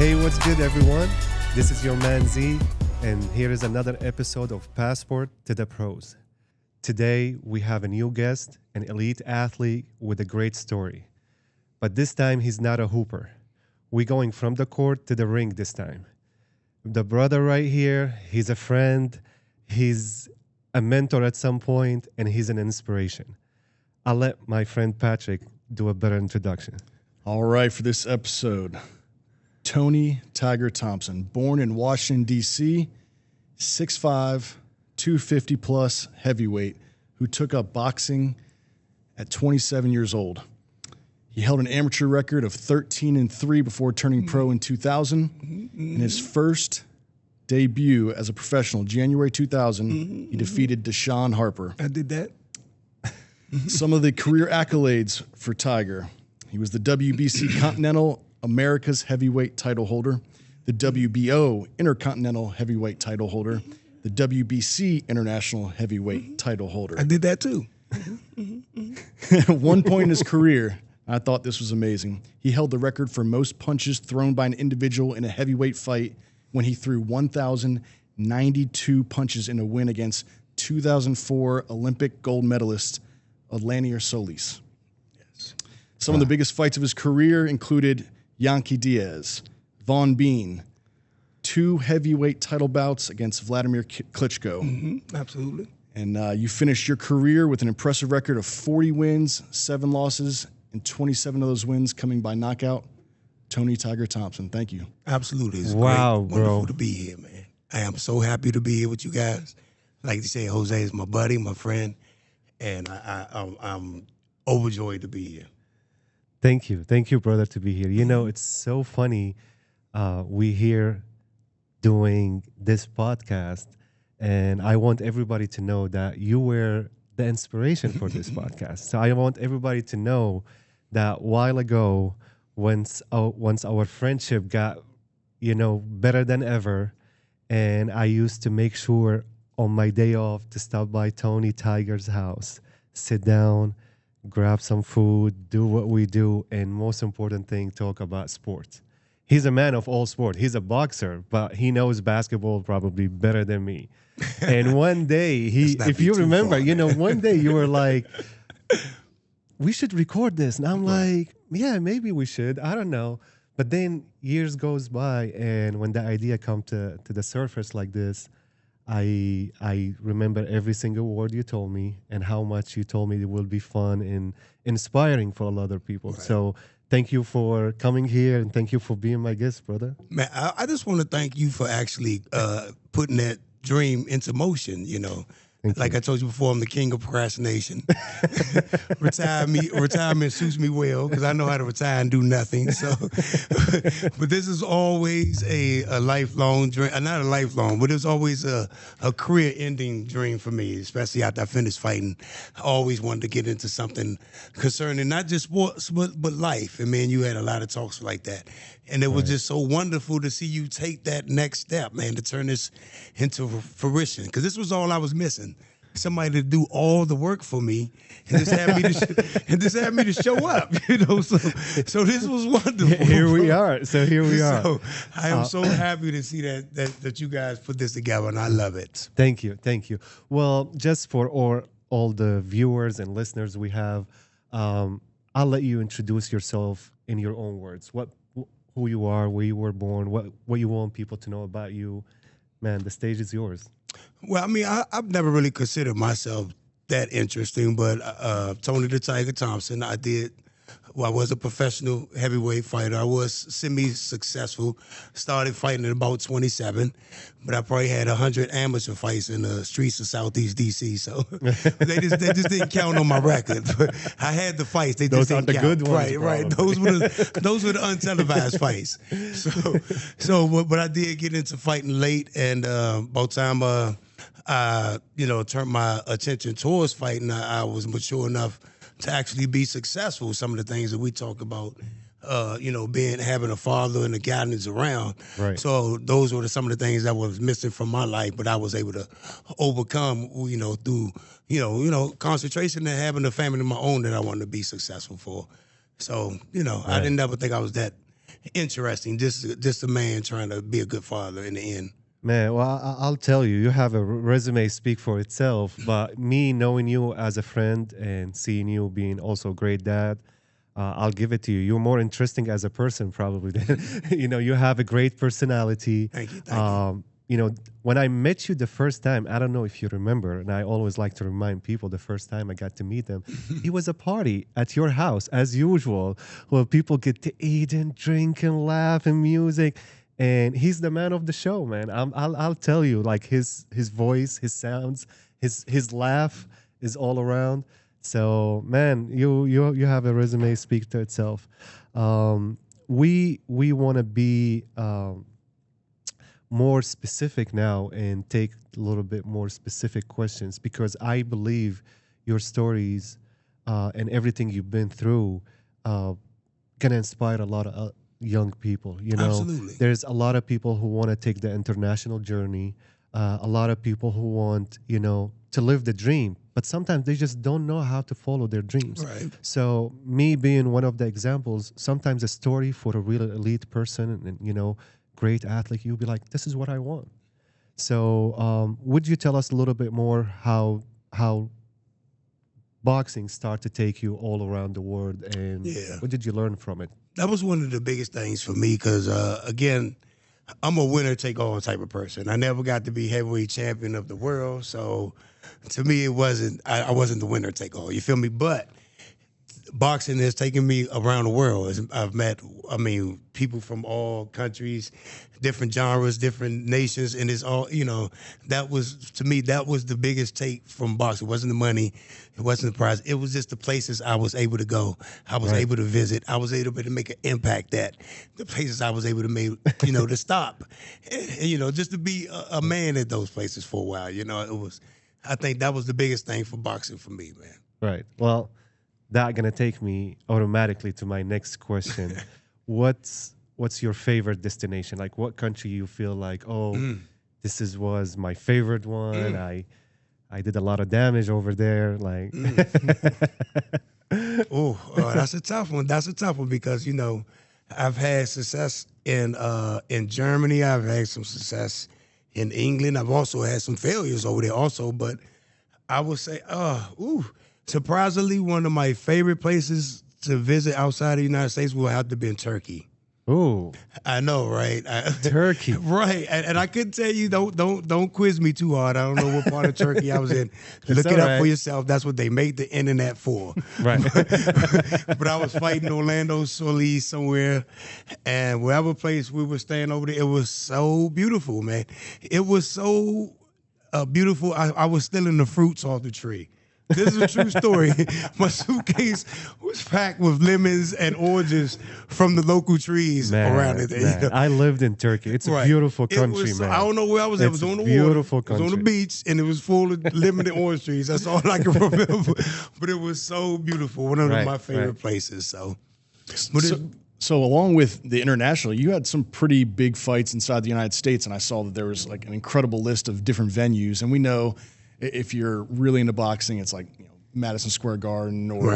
Hey, what's good, everyone? This is your man Z, and here is another episode of Passport to the Pros. Today, we have a new guest, an elite athlete with a great story. But this time, he's not a hooper. We're going from the court to the ring this time. The brother right here, he's a friend, he's a mentor at some point, and he's an inspiration. I'll let my friend Patrick do a better introduction. All right, for this episode, Tony Tiger Thompson, born in Washington, D.C., 6'5", 250-plus heavyweight who took up boxing at 27 years old. He held an amateur record of 13-3 before turning pro in 2000. In his first debut as a professional, January 2000, he defeated Deshaun Harper. I did that. Some of the career accolades for Tiger. He was the WBC Continental America's Heavyweight title holder, the WBO Intercontinental Heavyweight title holder, the WBC International Heavyweight title holder. I did that too. At one point in his career, I thought this was amazing. He held the record for most punches thrown by an individual in a heavyweight fight when he threw 1,092 punches in a win against 2004 Olympic gold medalist Lanier Solis. Yes. Some of the biggest fights of his career included Yankee Diaz, Vaughn Bean, 2 heavyweight title bouts against Vladimir Klitschko. Absolutely. And you finished your career with an impressive record of 40 wins, 7 losses, and 27 of those wins coming by knockout. Tony Tiger Thompson, thank you. Absolutely. It's Wow, great, bro. wonderful to be here, man. I am so happy to be here with you guys. Like you say, Jose is my buddy, my friend, and I'm overjoyed to be here. Thank you, brother, to be here. You know, it's so funny. We here doing this podcast, and I want everybody to know that you were the inspiration for this podcast. So I want everybody to know that while ago, once our friendship got, better than ever, and I used to make sure on my day off to stop by Tony Tiger's house, sit down, grab some food, do what we do, and most important thing, talk about sports. He's a man of all sport. He's a boxer, but he knows basketball probably better than me. And one day, if you remember, one day you were like, we should record this. And I'm like, yeah, maybe we should. I don't know. But then years goes by, and when the idea come to the surface like this, I remember every single word you told me and how much you told me it will be fun and inspiring for a lot of people. Right. So thank you for coming here, and thank you for being my guest, brother. Man, I just want to thank you for actually putting that dream into motion, Like I told you before, I'm the king of procrastination. Retirement suits me well because I know how to retire and do nothing. So, but this is always a lifelong dream. Not a lifelong, but it's always a career-ending dream for me, especially after I finished fighting. I always wanted to get into something concerning not just sports, but life. And man, you had a lot of talks like that. And it was just so wonderful to see you take that next step, man, to turn this into fruition. Because this was all I was missing. Somebody to do all the work for me and just have me to show up, So this was wonderful. Here we are. So here we are. So I am so happy to see that you guys put this together, and I love it. Thank you. Well, just for all the viewers and listeners we have, I'll let you introduce yourself in your own words. Who you are, where you were born, what you want people to know about you. Man, the stage is yours. Well, I mean, I've never really considered myself that interesting, but Tony the Tiger Thompson, I was a professional heavyweight fighter. I was semi-successful. Started fighting at about 27, but I probably had 100 amateur fights in the streets of Southeast D.C., so they just didn't count on my record. But I had the fights. They those just aren't the didn't count. good ones. Right. Those were the untelevised fights. But I did get into fighting late, and by the time turned my attention towards fighting, I was mature enough to actually be successful. Some of the things that we talk about, having a father and a guidance around. Right. So those were some of the things that was missing from my life, but I was able to overcome, through, concentration and having a family of my own that I wanted to be successful for. So, I didn't ever think I was that interesting. Just a man trying to be a good father in the end. Man, well, I'll tell you, you have a resume speak for itself. But me knowing you as a friend and seeing you being also a great dad, I'll give it to you. You're more interesting as a person, probably. Than, you have a great personality. Thank you. Thank you. When I met you the first time, I don't know if you remember, and I always like to remind people the first time I got to meet them, it was a party at your house, as usual, where people get to eat and drink and laugh and music. And he's the man of the show, man. I'll tell you, like his voice, his sounds, his laugh is all around. So, man, you have a resume speak to itself. We want to be more specific now and take a little bit more specific questions, because I believe your stories and everything you've been through can inspire a lot of young people. Absolutely. There's a lot of people who want to take the international journey, a lot of people who want to live the dream, but sometimes they just don't know how to follow their dreams. Right. So me being one of the examples, sometimes a story for a real elite person and great athlete, you'll be like, this is what I want. So would you tell us a little bit more how boxing started to take you all around the world, and what did you learn from it? That was one of the biggest things for me because, again, I'm a winner-take-all type of person. I never got to be heavyweight champion of the world, so to me, I wasn't the winner-take-all. You feel me? But boxing has taken me around the world. I've met, people from all countries, different genres, different nations, and it's all, that was, to me, that was the biggest take from boxing. It wasn't the money. It wasn't the prize. It was just the places I was able to go. I was able to visit. I was able to make an impact at the places I was able to make, to stop. And, just to be a man at those places for a while. I think that was the biggest thing for boxing for me, man. Right. Well, that's going to take me automatically to my next question. What's your favorite destination? Like, what country you feel like, this was my favorite one. I did a lot of damage over there. Like, that's a tough one. That's a tough one because I've had success in Germany. I've had some success in England. I've also had some failures over there also. But I would say, surprisingly, one of my favorite places to visit outside of the United States will have to be in Turkey. Ooh, I know, right? Turkey, right? And I couldn't tell you. Don't quiz me too hard. I don't know what part of Turkey I was in. Look it up for yourself. That's what they made the internet for. Right. But I was fighting Orlando Solis somewhere, and wherever place we were staying over there, it was so beautiful, man. It was so beautiful. I was stealing the fruits off the tree. This is a true story. My suitcase was packed with lemons and oranges from the local trees around it. Man. I lived in Turkey. It's a beautiful country, man. I don't know where I was at. It was on the beautiful water. Country. It was on the beach, and it was full of lemon and orange trees. That's all I can remember. But it was so beautiful. One of my favorite places. So along with the international, you had some pretty big fights inside the United States, and I saw that there was like an incredible list of different venues. And we know if you're really into boxing, it's like Madison Square Garden or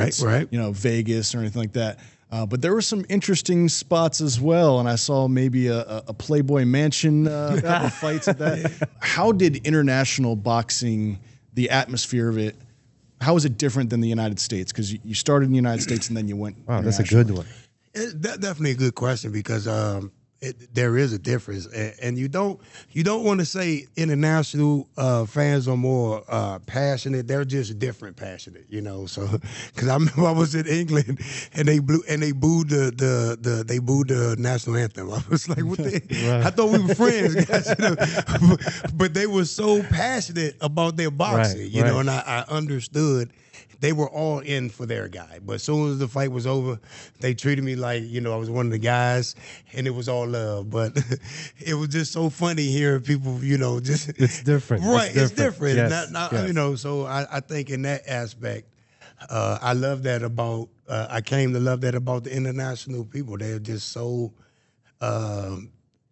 Vegas or anything like that. But there were some interesting spots as well, and I saw maybe a Playboy Mansion couple fights at that. How did international boxing, the atmosphere of it, how is it different than the United States? Because you started in the United States and then you went. Wow, that's a good one. That's definitely a good question because there is a difference, and you don't want to say international fans are more passionate. They're just different passionate, So because I remember I was in England and they booed the national anthem. I was like, what? I thought we were friends, guys, but they were so passionate about their boxing, and I understood. They were all in for their guy. But as soon as the fight was over, they treated me like, I was one of the guys, and it was all love. But it was just so funny hearing people, just... It's different. Right, it's different. Yes. So I think in that aspect, I love that about... I came to love that about the international people. They're just so...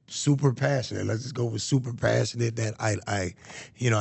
super passionate. Let's just go with super passionate that I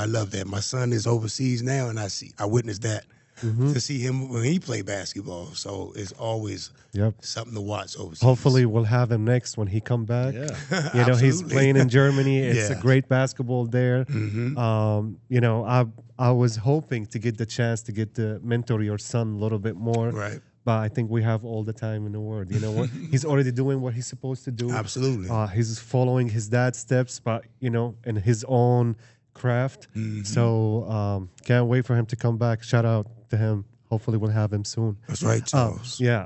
love that. My son is overseas now, and I witnessed that to see him when he played basketball. So it's always Yep. something to watch overseas. Hopefully, we'll have him next when he come back. Yeah. You know, he's Absolutely. playing in Germany. It's a Yeah. great basketball there. You know, I was hoping to get the chance to mentor your son a little bit more. Right. But I think we have all the time in the world. You know what? He's already doing what he's supposed to do. Absolutely. He's following his dad's steps, but you know, in his own craft. So can't wait for him to come back. Shout out to him. Hopefully, we'll have him soon. That's right, Charles. Yeah.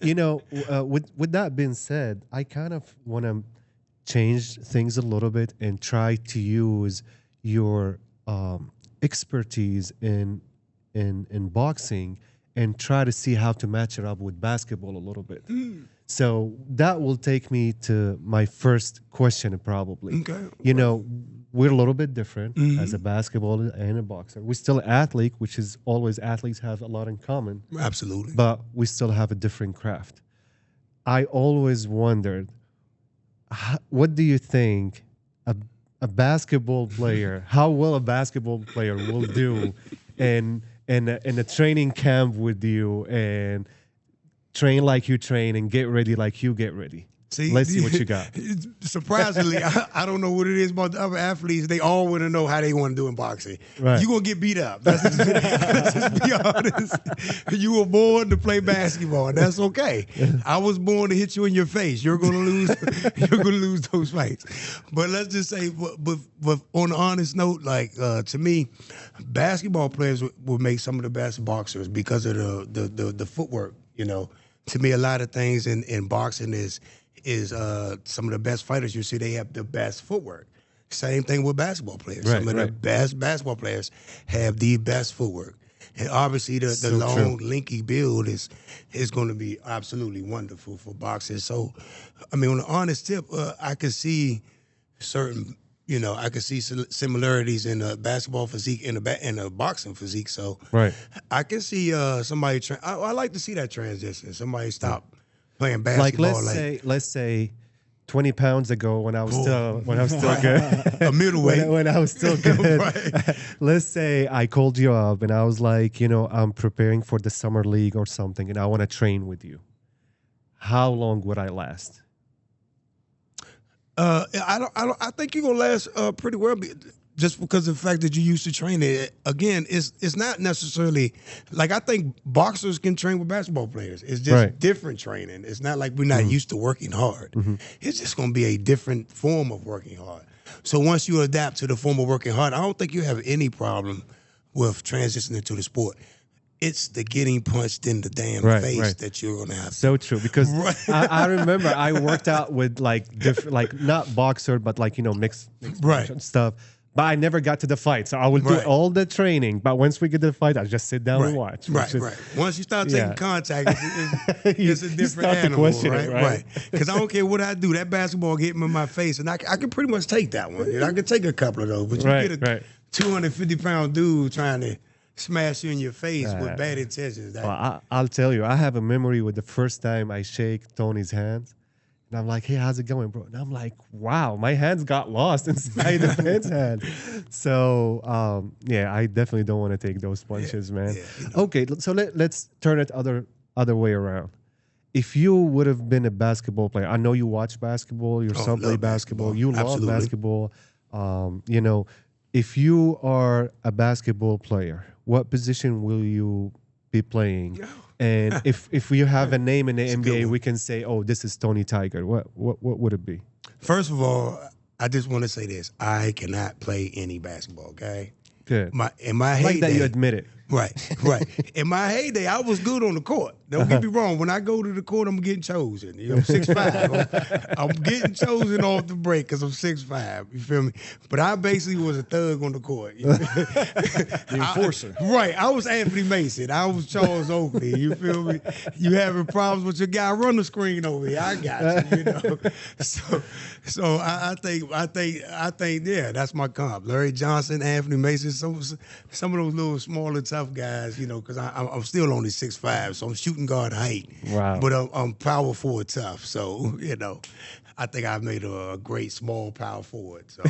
You know, with that being said, I kind of want to change things a little bit and try to use your expertise in boxing and try to see how to match it up with basketball a little bit. So that will take me to my first question, probably. Okay. You know, we're a little bit different as a basketballer and a boxer. We're still an athlete, which is always athletes have a lot in common, Absolutely. but we still have a different craft. I always wondered, what do you think a basketball player, how well a basketball player will do in a training camp with you and train like you train and get ready like you get ready? See, Let's see what you got. Surprisingly, I don't know what it is about the other athletes. They all want to know how they want to do in boxing. Right. You're going to get beat up. Let's just be honest. You were born to play basketball, and that's okay. I was born to hit you in your face. You're going to lose. You're going to lose those fights. But let's just say, but on an honest note, like to me, basketball players will make some of the best boxers because of the footwork. You know, to me, a lot of things in boxing is some of the best fighters you see, they have the best footwork. Same thing with basketball players. Right, Some of the best basketball players have the best footwork. And obviously the So long, true. linky build is going to be absolutely wonderful for boxers. So, I mean, on the honest tip, I could see certain, you know, I could see similarities in the basketball physique and the boxing physique. So Right. I can see somebody, I like to see that transition. Somebody stop playing Like basketball. let's say 20 pounds ago when I was still good. A middleweight. when I was still good. Right. Let's say I called you up and I was like, you know, I'm preparing for the summer league or something and I want to train with you. How long would I last? I think you're gonna last pretty well, just because of the fact that you used to train it. Again, it's not necessarily like I think boxers can train with basketball players. It's just Right. different training. It's not like we're not used to working hard. It's just gonna be a different form of working hard. So once you adapt to the form of working hard, I don't think you have any problem with transitioning to the sport. It's the getting punched in the damn Right, face right. that you're gonna have. So true, because I remember I worked out with like different, like not boxer, but like, you know, mixed Right. stuff. But I never got to the fight, so I will do Right. all the training. But once we get to the fight, I just sit down and watch. Right, which is- right. Once you start taking Yeah. contact, it's a You different start to animal, question it, right? right? Because I don't care what I do, that basketball hit me in my face, and I can pretty much take that one. I can take a couple of those, but you Right, get a right. 250-pound dude trying to smash you in your face with bad intentions. Well, I'll tell you, I have a memory with the first time I shake Tony's hand. And I'm like, hey, how's it going, bro? And I'm like, wow, my hands got lost inside the man's hand. So, yeah, I definitely don't want to take those punches, man. Okay, so let's turn it other way around. If you would have been a basketball player, I know you watch basketball, your son play love basketball, basketball. you love Absolutely. basketball. You know, if you are a basketball player, what position will you be playing? And if we have a name in the NBA, we can say, oh, this is Tony Tiger. What would it be? First of all, I just want to say this: I cannot play any basketball. Okay, Good. in my heyday, Like that you admit it. Right, right. In my heyday, I was good on the court. Don't get me wrong. When I go to the court, I'm getting chosen. You know, I'm 6'5". I'm getting chosen off the break because I'm 6'5". You feel me? But I basically was a thug on the court. You know? The enforcer. Right. I was Anthony Mason. I was Charles Oakley. You feel me? You having problems with your guy? Run the screen over here. I got you. You know. So I think yeah, that's my comp. Larry Johnson, Anthony Mason, some of those little smaller tough guys. You know, because I'm still only 6'5", so I'm shooting guard height. Wow. But I'm power forward tough. So you know, I think I've made a great small power forward. So.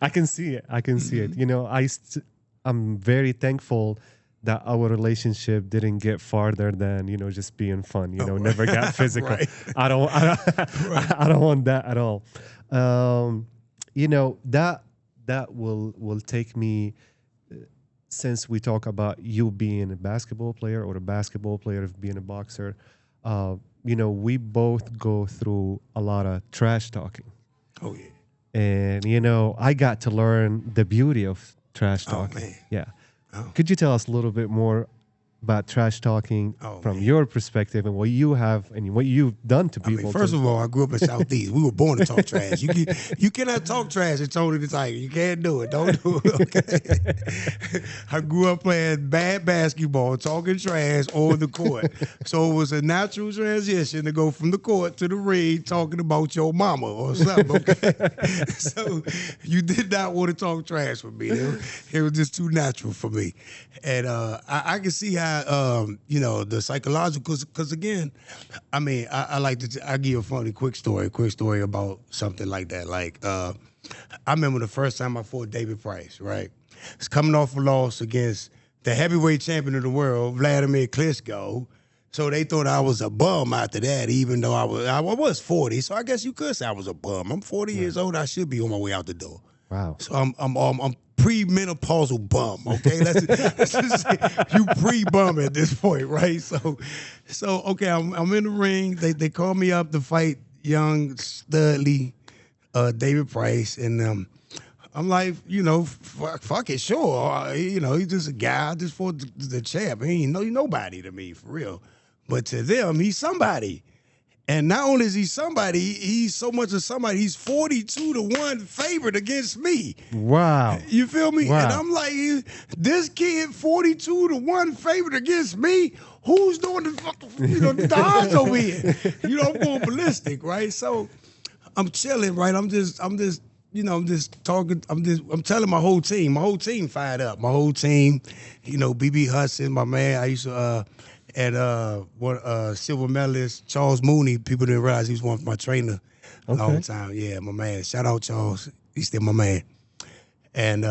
I can see it. I can see it. You know, I'm very thankful that our relationship didn't get farther than just being fun. Never got physical. Right. I don't. I don't want that at all. That will take me. Since we talk about you being a basketball player or a basketball player of being a boxer, we both go through a lot of trash talking. Oh yeah. And I got to learn the beauty of trash talking. Man. Yeah. Oh. Could you tell us a little bit more about trash talking from your perspective and what you have and what you've done to people? First of all, I grew up in Southeast. We were born to talk trash. You cannot talk trash at Tony the Tiger. You can't do it. Don't do it. Okay. I grew up playing bad basketball, talking trash on the court. So it was a natural transition to go from the court to the ring talking about your mama or something. Okay. So you did not want to talk trash with me. It was just too natural for me. And I can see how the psychological, because again, I like to, I give you a quick story about something like that. Like, I remember the first time I fought David Price, right? It's coming off a loss against the heavyweight champion of the world, Vladimir Klitschko. So they thought I was a bum after that, even though I was 40. So I guess you could say I was a bum. I'm 40 years old. I should be on my way out the door. Wow. So I'm pre-menopausal bum, okay? Let's just say you pre-bum at this point, right? So okay, I'm in the ring. They call me up to fight young Studley, David Price, and I'm like, fuck it, sure. He's just a guy. I just fought the champ. He ain't nobody to me, for real. But to them, he's somebody. And not only is he somebody, he's so much of somebody, he's 42-1 favorite against me. Wow. You feel me? Wow. And I'm like, this kid 42-1 favorite against me? Who's doing the odds over here? I'm going ballistic, right? So I'm chilling, right? I'm just talking, I'm telling my whole team fired up. My whole team, BB Hudson, my man, I used to and silver medalist Charles Mooney. People didn't realize he was one of my trainer a long time. Yeah, my man. Shout out Charles. He's still my man. And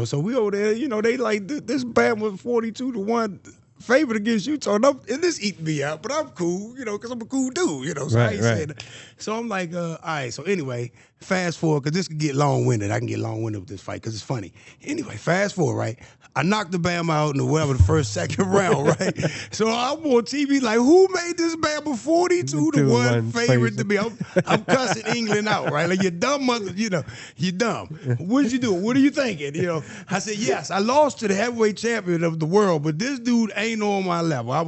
so we over there. They like this band was 42-1 favorite against Utah, and this eating me out. But I'm cool, because I'm a cool dude. So I ain't saying that. So I'm like, all right. So anyway, fast forward, because this could get long-winded. I can get long-winded with this fight because it's funny. Anyway, fast forward, right? I knocked the Bama out in the first, second round, right? So I'm on TV like, who made this Bama 42-1 favorite to me? I'm cussing England out, right? Like, you dumb mother, you dumb. What did you do? What are you thinking? I said, yes, I lost to the heavyweight champion of the world, but this dude ain't on my level. I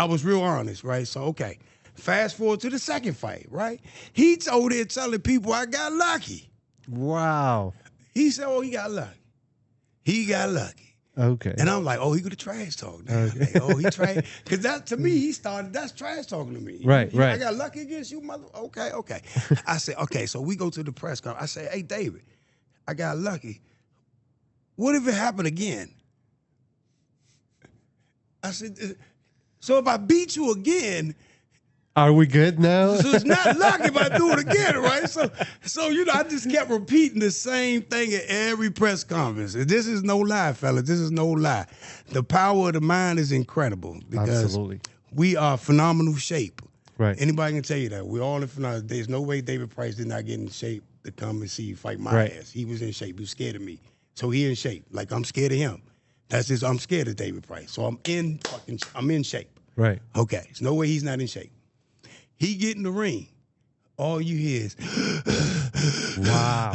was real honest, right? So, okay. Fast forward to the second fight, right? He's over there telling people I got lucky. Wow. He said, oh, he got lucky. He got lucky. Okay. And I'm like, oh, he could have trash talk now. Okay. Like, oh, he trash. Because that, to me, that's trash talking to me. Right. I got lucky against you, mother. Okay. I said, okay, so we go to the press conference. I say, hey, David, I got lucky. What if it happened again? I said, so if I beat you again, are we good now? so it's not lucky if I do it again, right? So I just kept repeating the same thing at every press conference. And this is no lie, fellas. This is no lie. The power of the mind is incredible because Absolutely. we are phenomenal shape. Right. Anybody can tell you that. We're all in phenomenal. There's no way David Price did not get in shape to come and see you fight my ass. He was in shape. He was scared of me. So he in shape. Like, I'm scared of him. That's just, I'm scared of David Price. So I'm in shape. Right. Okay. There's no way he's not in shape. He get in the ring. All you hear is, wow.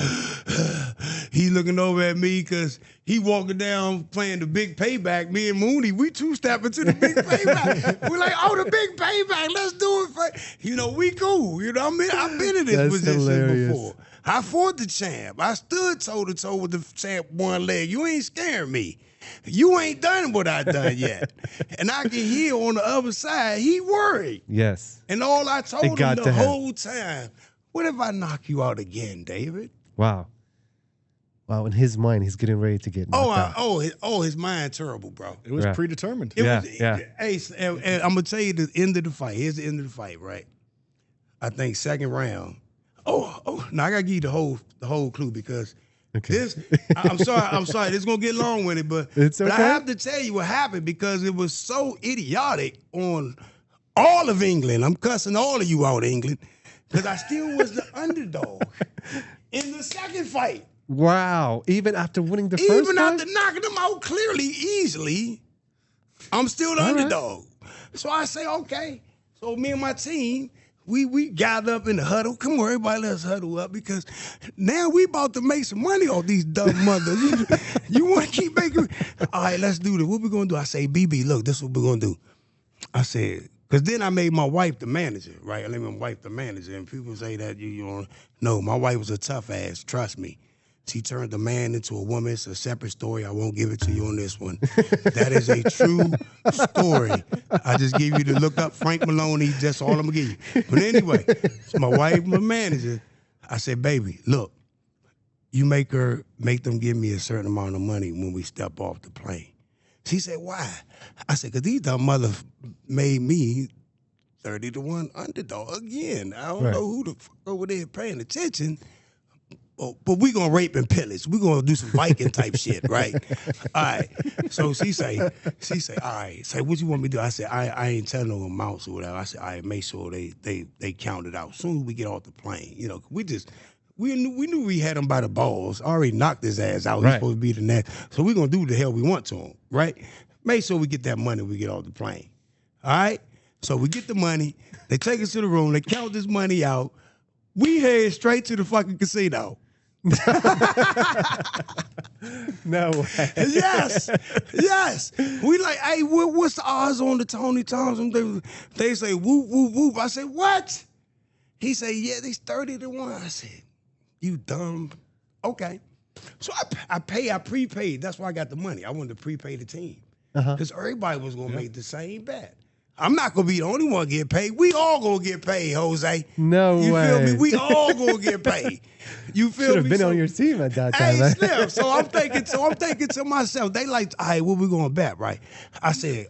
He looking over at me because he walking down playing the big payback. Me and Mooney, we two-stepping to the big payback. We're like, oh, the big payback, let's do it. We cool. I've been in this position before. I fought the champ. I stood toe-to-toe with the champ one leg. You ain't scaring me. You ain't done what I done yet. And I can hear on the other side, he worried. Yes. And all I told him the whole time, what if I knock you out again, David? Wow. In his mind, he's getting ready to get knocked out. His mind terrible, bro. It was predetermined. Yeah. Hey, and I'm going to tell you the end of the fight. Here's the end of the fight, right? I think second round. Now I got to give you the whole clue because This, I'm sorry. This is gonna get long with it, but It's but I okay. have to tell you what happened because it was so idiotic on all of England. I'm cussing all of you out, England, because I still was the underdog in the second fight. Wow. Even after winning the first Even fight? after knocking them out clearly, easily, I'm still the All right. underdog. So I say, okay. So me and my team, we gathered up in the huddle. Come on, everybody, let's huddle up because now we about to make some money off these dumb mothers. You want to keep making? All right, let's do this. What we gonna do? I say, BB, look, this is what we're gonna do. I said, because then I made my wife the manager, right? I made my wife the manager, and people say that you don't know. My wife was a tough ass. Trust me. She turned a man into a woman. It's a separate story. I won't give it to you on this one. That is a true story. I just give you to look up Frank Maloney. That's all I'm gonna give you. But anyway, my wife, my manager. I said, baby, look, you make them give me a certain amount of money when we step off the plane. She said, why? I said, because these dumb mothers made me 30-1 underdog again. I don't know who the fuck over there paying attention. Oh, but we gonna rape and pillage. We gonna do some Viking type shit, right? All right. So she say, all right. Say, what you want me to do? I said, I ain't telling no amounts or whatever. I said, all right, make sure they count it out. As soon as we get off the plane, we knew we had him by the balls. Already knocked his ass out. He's supposed to be the next. So we gonna do the hell we want to him, right? Make sure we get that money when we get off the plane. All right? So we get the money. They take us to the room. They count this money out. We head straight to the fucking casino. No way. Yes. We like, hey, what's the odds on the Tony Thompson? They say, whoop, whoop, whoop. I said, what? He said, yeah, these 30-1. I said, you dumb. Okay. So I prepaid. That's why I got the money. I wanted to prepay the team. Because everybody was going to make the same bet. I'm not going to be the only one get paid. We all going to get paid, Jose. No you way. You feel me? We all going to get paid. You feel me? Should have been on your team at that time. Hey, Slim. So I'm thinking to myself, they like, all right, what we going to bet, right? I said,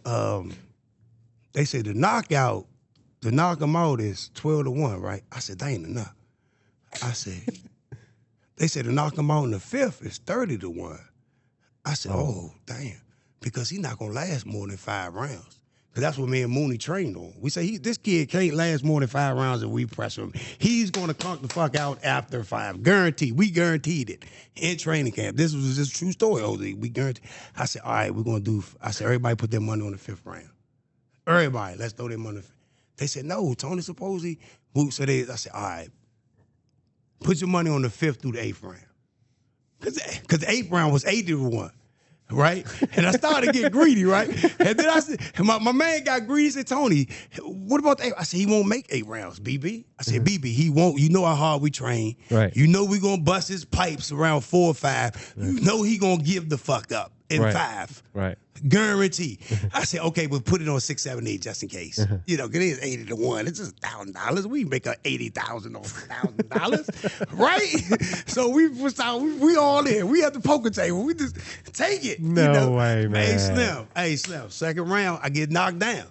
they said to knock them out is 12-1, right? I said, that ain't enough. I said, they said to knock them out in the fifth is 30-1. I said, oh, damn. Because he's not going to last more than 5 rounds. Because that's what me and Mooney trained on. We say, this kid can't last more than 5 rounds if we pressure him. He's going to conk the fuck out after 5. Guaranteed. We guaranteed it in training camp. This was just a true story, OZ. We guaranteed. I said, all right, we're going to do, I said, everybody put their money on the 5th round. Everybody, let's throw their money. They said, no, Tony supposedly. I said, all right, put your money on the 5th through the 8th round. Because the 8th round was 80-1. Right? And I started to get greedy, right? And then I said, my man got greedy. He said, Tony, what about the 8? I said, he won't make 8 rounds, BB. I said, BB, he won't. You know how hard we train. Right. You know we going to bust his pipes around 4 or 5. Right. You know he going to give the fuck up in 5. Right. Guarantee. I said, okay, but put it on 6, 7, 8 just in case. Because it is 80-1. It's just $1,000. We make a $80,000 off $1,000, right? So we all in. We at the poker table. We just take it. No way, man. Hey, Slim. Second round, I get knocked down.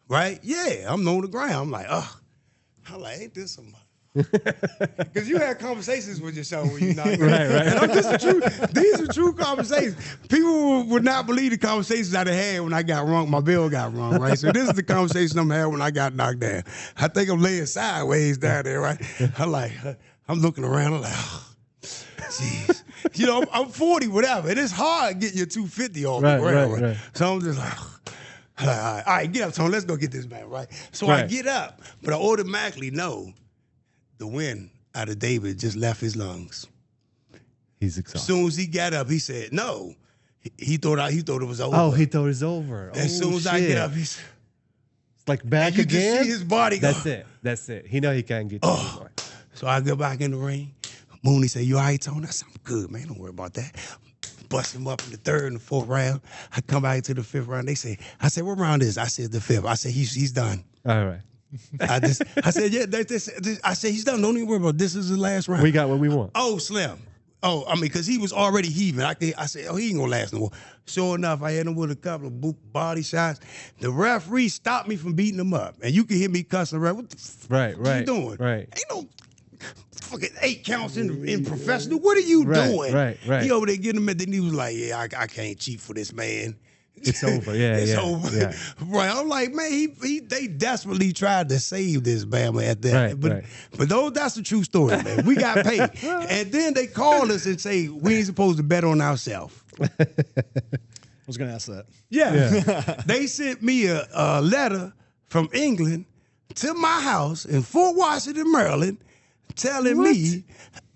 Right? Yeah, I'm on the ground. I'm like, ain't this somebody? Because you had conversations with yourself when you're not there. Right. And these are true conversations. People would not believe the conversations I'd have had when I got wrong, my bill got wrong, right? So this is the conversation I'm having when I got knocked down. I think I'm laying sideways down there, right? I'm looking around, I'm like, jeez. I'm 40, whatever. It is hard getting your 250 off the ground, right? So I'm just like, all right, get up, Tony, let's go get this man, right? So I get up, but I automatically know the wind out of David just left his lungs. He's exhausted. As soon as he got up, he said, no. He thought it was over. Oh, he thought it was over. As soon as I get up, he's like back and you again. Just see his body go. That's it. He know he can't get to anymore. So I go back in the ring. Mooney said, you all right, Tony? I said, I'm good, man. Don't worry about that. Bust him up in the 3rd and the 4th round. I come back to the 5th round. I said, what round is it? I said, the 5th. I said, he's done. All right. I said, yeah, I said, he's done. Don't even worry about it. This is the last round. We got what we want. Oh, Slim. Oh, I mean, because he was already heaving. I said, he ain't going to last no more. Sure enough, I hit him with a couple of body shots. The referee stopped me from beating him up. And you can hear me cussing around. What the Right. you doing? Right. Ain't no fucking 8 counts in professional. What are you doing? Right. He over there getting them, and then he was like, yeah, I can't cheat for this man. It's over. Yeah, It's yeah, over. yeah. Right. I'm like, man, they desperately tried to save this Bama at that. Right, But that's the true story, man. We got paid. And then they called us and say, we ain't supposed to bet on ourselves. I was going to ask that. Yeah. They sent me a letter from England to my house in Fort Washington, Maryland, telling me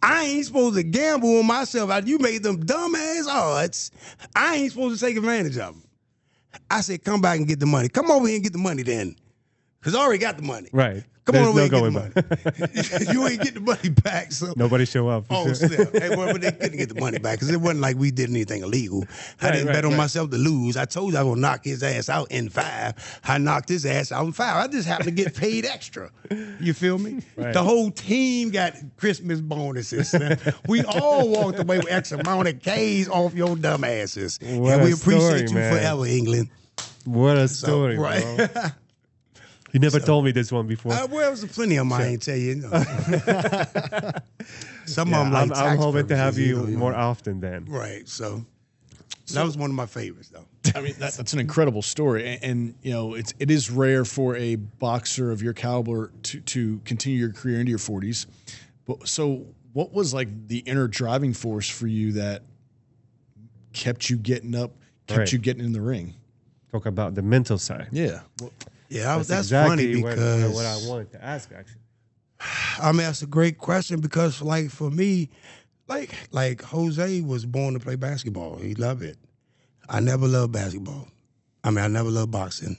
I ain't supposed to gamble on myself. You made them dumbass odds. I ain't supposed to take advantage of them. I said, come back and get the money. Come over here and get the money then. Because I already got the money. Right. Come There's on over no here and get the going money. You ain't getting the money back. So Nobody show up. Oh, snap. Hey, well, but they couldn't get the money back because it wasn't like we did anything illegal. I didn't bet on myself to lose. I told you I was going to knock his ass out in 5. I knocked his ass out in 5. I just happened to get paid extra. You feel me? Right. The whole team got Christmas bonuses. We all walked away with X amount of K's off your dumb asses. What and we a appreciate story, you man. forever, England. What a story, right. bro. You never told me this one before. Well, there's plenty of them I ain't tell you. Some of them like I'm hoping to have purposes, you more often then. Right. So that was one of my favorites, though. I mean, that's an incredible story, and you know, it is rare for a boxer of your caliber to continue your career into your 40s. But so, what was like the inner driving force for you that kept you getting up, kept you getting in the ring? Talk about the mental side. Yeah. Yeah, that's exactly funny because what I wanted to ask, actually. I mean, that's a great question because, like, for me, like Jose was born to play basketball. He loved it. I never loved basketball. I mean, I never loved boxing.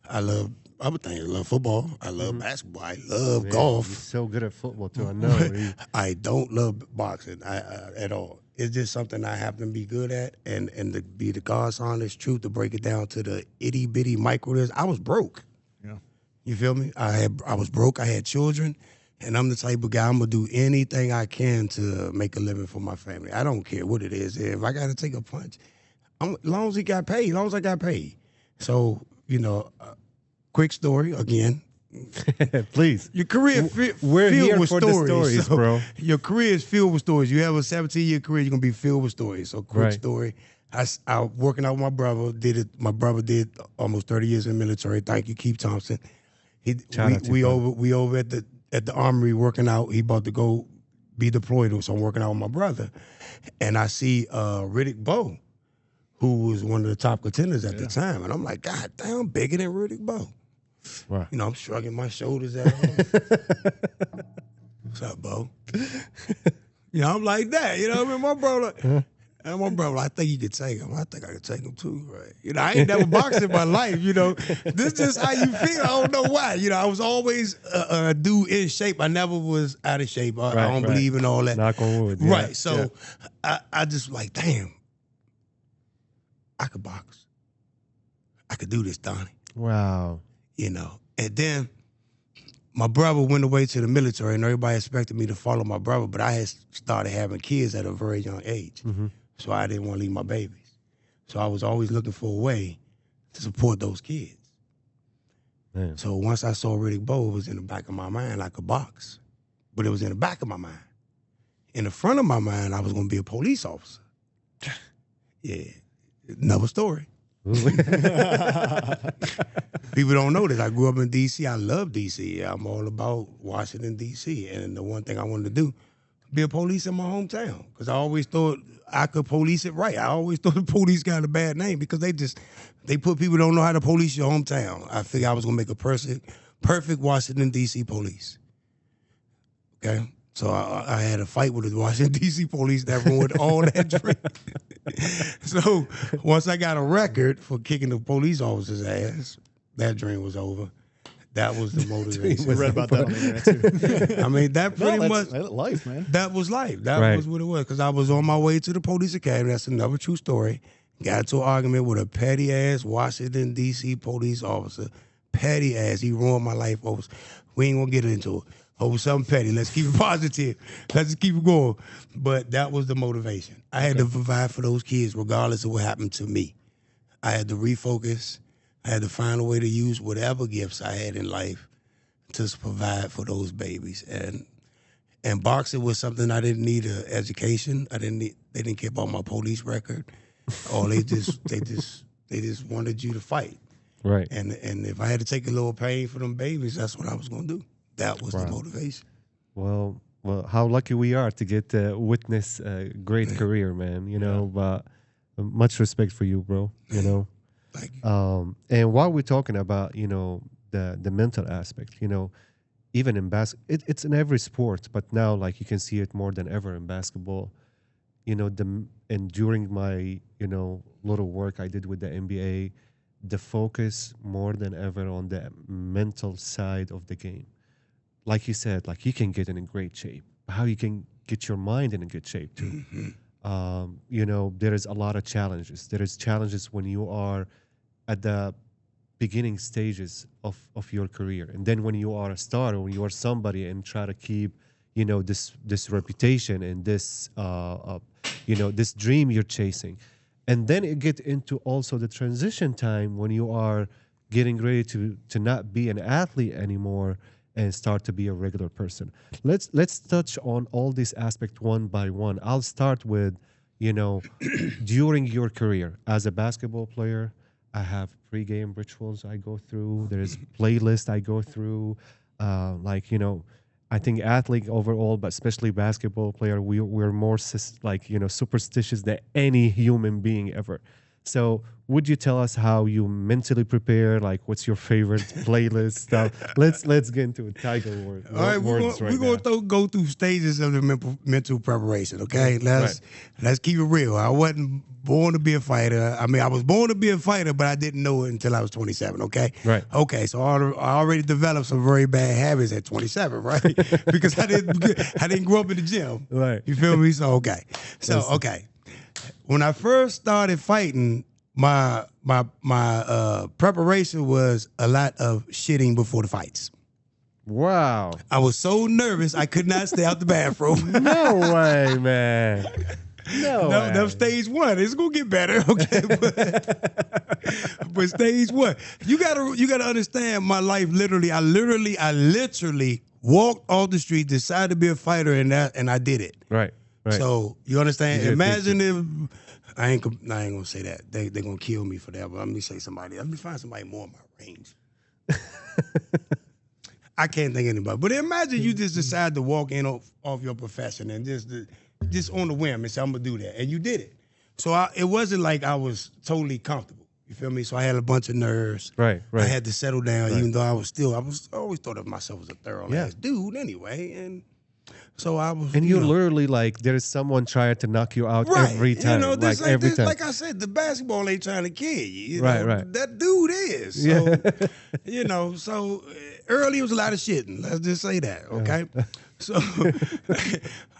I love other things. I love football. I love basketball. I love golf. He's so good at football, too. I know. I don't love boxing at all. It's just something I happen to be good at, and to be the God's honest truth, to break it down to the itty bitty micro. I was broke. Yeah. You feel me? I was broke. I had children, and I'm the type of guy, I'm gonna do anything I can to make a living for my family. I don't care what it is. If I got to take a punch, as long as he got paid, as long as I got paid. So, you know, quick story again. Please. Your career We're filled here with for the stories, so bro. Your career is filled with stories. You have a 17-year career, you're gonna be filled with stories. So quick story. I working out with my brother. My brother did almost 30 years in the military. Thank you, Keith Thompson. We over at the armory working out. He about to go be deployed, so I'm working out with my brother, and I see Riddick Bowe, who was one of the top contenders at the time, and I'm like, God damn, I'm bigger than Riddick Bowe. Wow. You know, I'm shrugging my shoulders at him. What's up, Bo? You know, I'm like that. You know what I mean? My brother, I think you could take him. I think I could take him too, right? You know, I ain't never boxed in my life. You know, this is just how you feel. I don't know why. You know, I was always a dude in shape. I never was out of shape. I don't believe in all that. Knock on wood. Yeah. Right. So I just like, damn, I could box. I could do this, Donnie. Wow. You know, and then my brother went away to the military, and everybody expected me to follow my brother, but I had started having kids at a very young age, so I didn't want to leave my babies. So I was always looking for a way to support those kids. Man. So once I saw Riddick Bowe, it was in the back of my mind like a box, but it was in the back of my mind. In the front of my mind, I was going to be a police officer. Yeah, another story. People don't know this. I grew up in D.C. I love D.C. I'm all about Washington, D.C. And the one thing I wanted to do, be a police in my hometown. Because I always thought I could police it right. I always thought the police got a bad name because they put people who don't know how to police your hometown. I figured I was going to make a perfect Washington, D.C. police. Okay? So I had a fight with the Washington, D.C. police that ruined all that dream. So once I got a record for kicking the police officer's ass, that dream was over. That was the motivation. We read about that on the internet too. I mean, that pretty much life, man. That was life. That was what it was. Because I was on my way to the police academy. That's another true story. Got into an argument with a petty ass Washington D.C. police officer. Petty ass. He ruined my life over. We ain't gonna get into it. Over something petty. Let's keep it positive. Let's just keep it going. But that was the motivation. I had to provide for those kids regardless of what happened to me. I had to refocus. I had to find a way to use whatever gifts I had in life to provide for those babies. And And boxing was something I didn't need an education. They didn't care about my police record. Or they just wanted you to fight. Right. And if I had to take a little pain for them babies, that's what I was gonna do. That was the motivation. Well, how lucky we are to get to witness a great career, man. You know, but much respect for you, bro. You know. Thank you. And while we're talking about, you know, the mental aspect, you know, even in it's in every sport, but now like you can see it more than ever in basketball. You know, and during my, you know, little work I did with the NBA, the focus more than ever on the mental side of the game. Like you said, like you can get in a great shape. How you can get your mind in a good shape too. You know, there is a lot of challenges. There is challenges when you are at the beginning stages of your career, and then when you are a star, or when you are somebody, and try to keep, you know, this reputation and this you know, this dream you're chasing, and then it get into also the transition time when you are getting ready to not be an athlete anymore and start to be a regular person. Let's touch on all these aspects one by one. I'll start with, you know, during your career as a basketball player, I have pre-game rituals I go through. There's playlist I go through. Like, you know, I think athlete overall, but especially basketball player, we're more like, you know, superstitious than any human being ever. So would you tell us how you mentally prepare? Like, what's your favorite playlist stuff? Let's get into it. Tiger words. All right, we're going to go through stages of the mental preparation, okay? Let's keep it real. I wasn't born to be a fighter. I mean, I was born to be a fighter, but I didn't know it until I was 27, okay? Right. Okay, so I already developed some very bad habits at 27, right? Because I didn't grow up in the gym. Right. You feel me? So, okay. So, okay. When I first started fighting, my preparation was a lot of shitting before the fights. Wow. I was so nervous I could not stay out the bathroom. No way, man. No way. That was stage one. It's gonna get better, okay? But stage one, you gotta understand my life. I literally walked off the street, decided to be a fighter, and I did it. Right. So you understand? Imagine if I ain't gonna say that. They gonna kill me for that. But let me say somebody. Let me find somebody more in my range. I can't think of anybody. But imagine you just decide to walk in off your profession and just on the whim and say, I'm gonna do that, and you did it. So it wasn't like I was totally comfortable. You feel me? So I had a bunch of nerves. Right. I had to settle down, even though I always thought of myself as a thorough ass dude anyway, and. So I was, and you literally like there is someone trying to knock you out every time, You know, like every time. Like I said, the basketball ain't trying to kill you. You Right. That dude is. So, you know, so early was a lot of shitting. Let's just say that, okay? So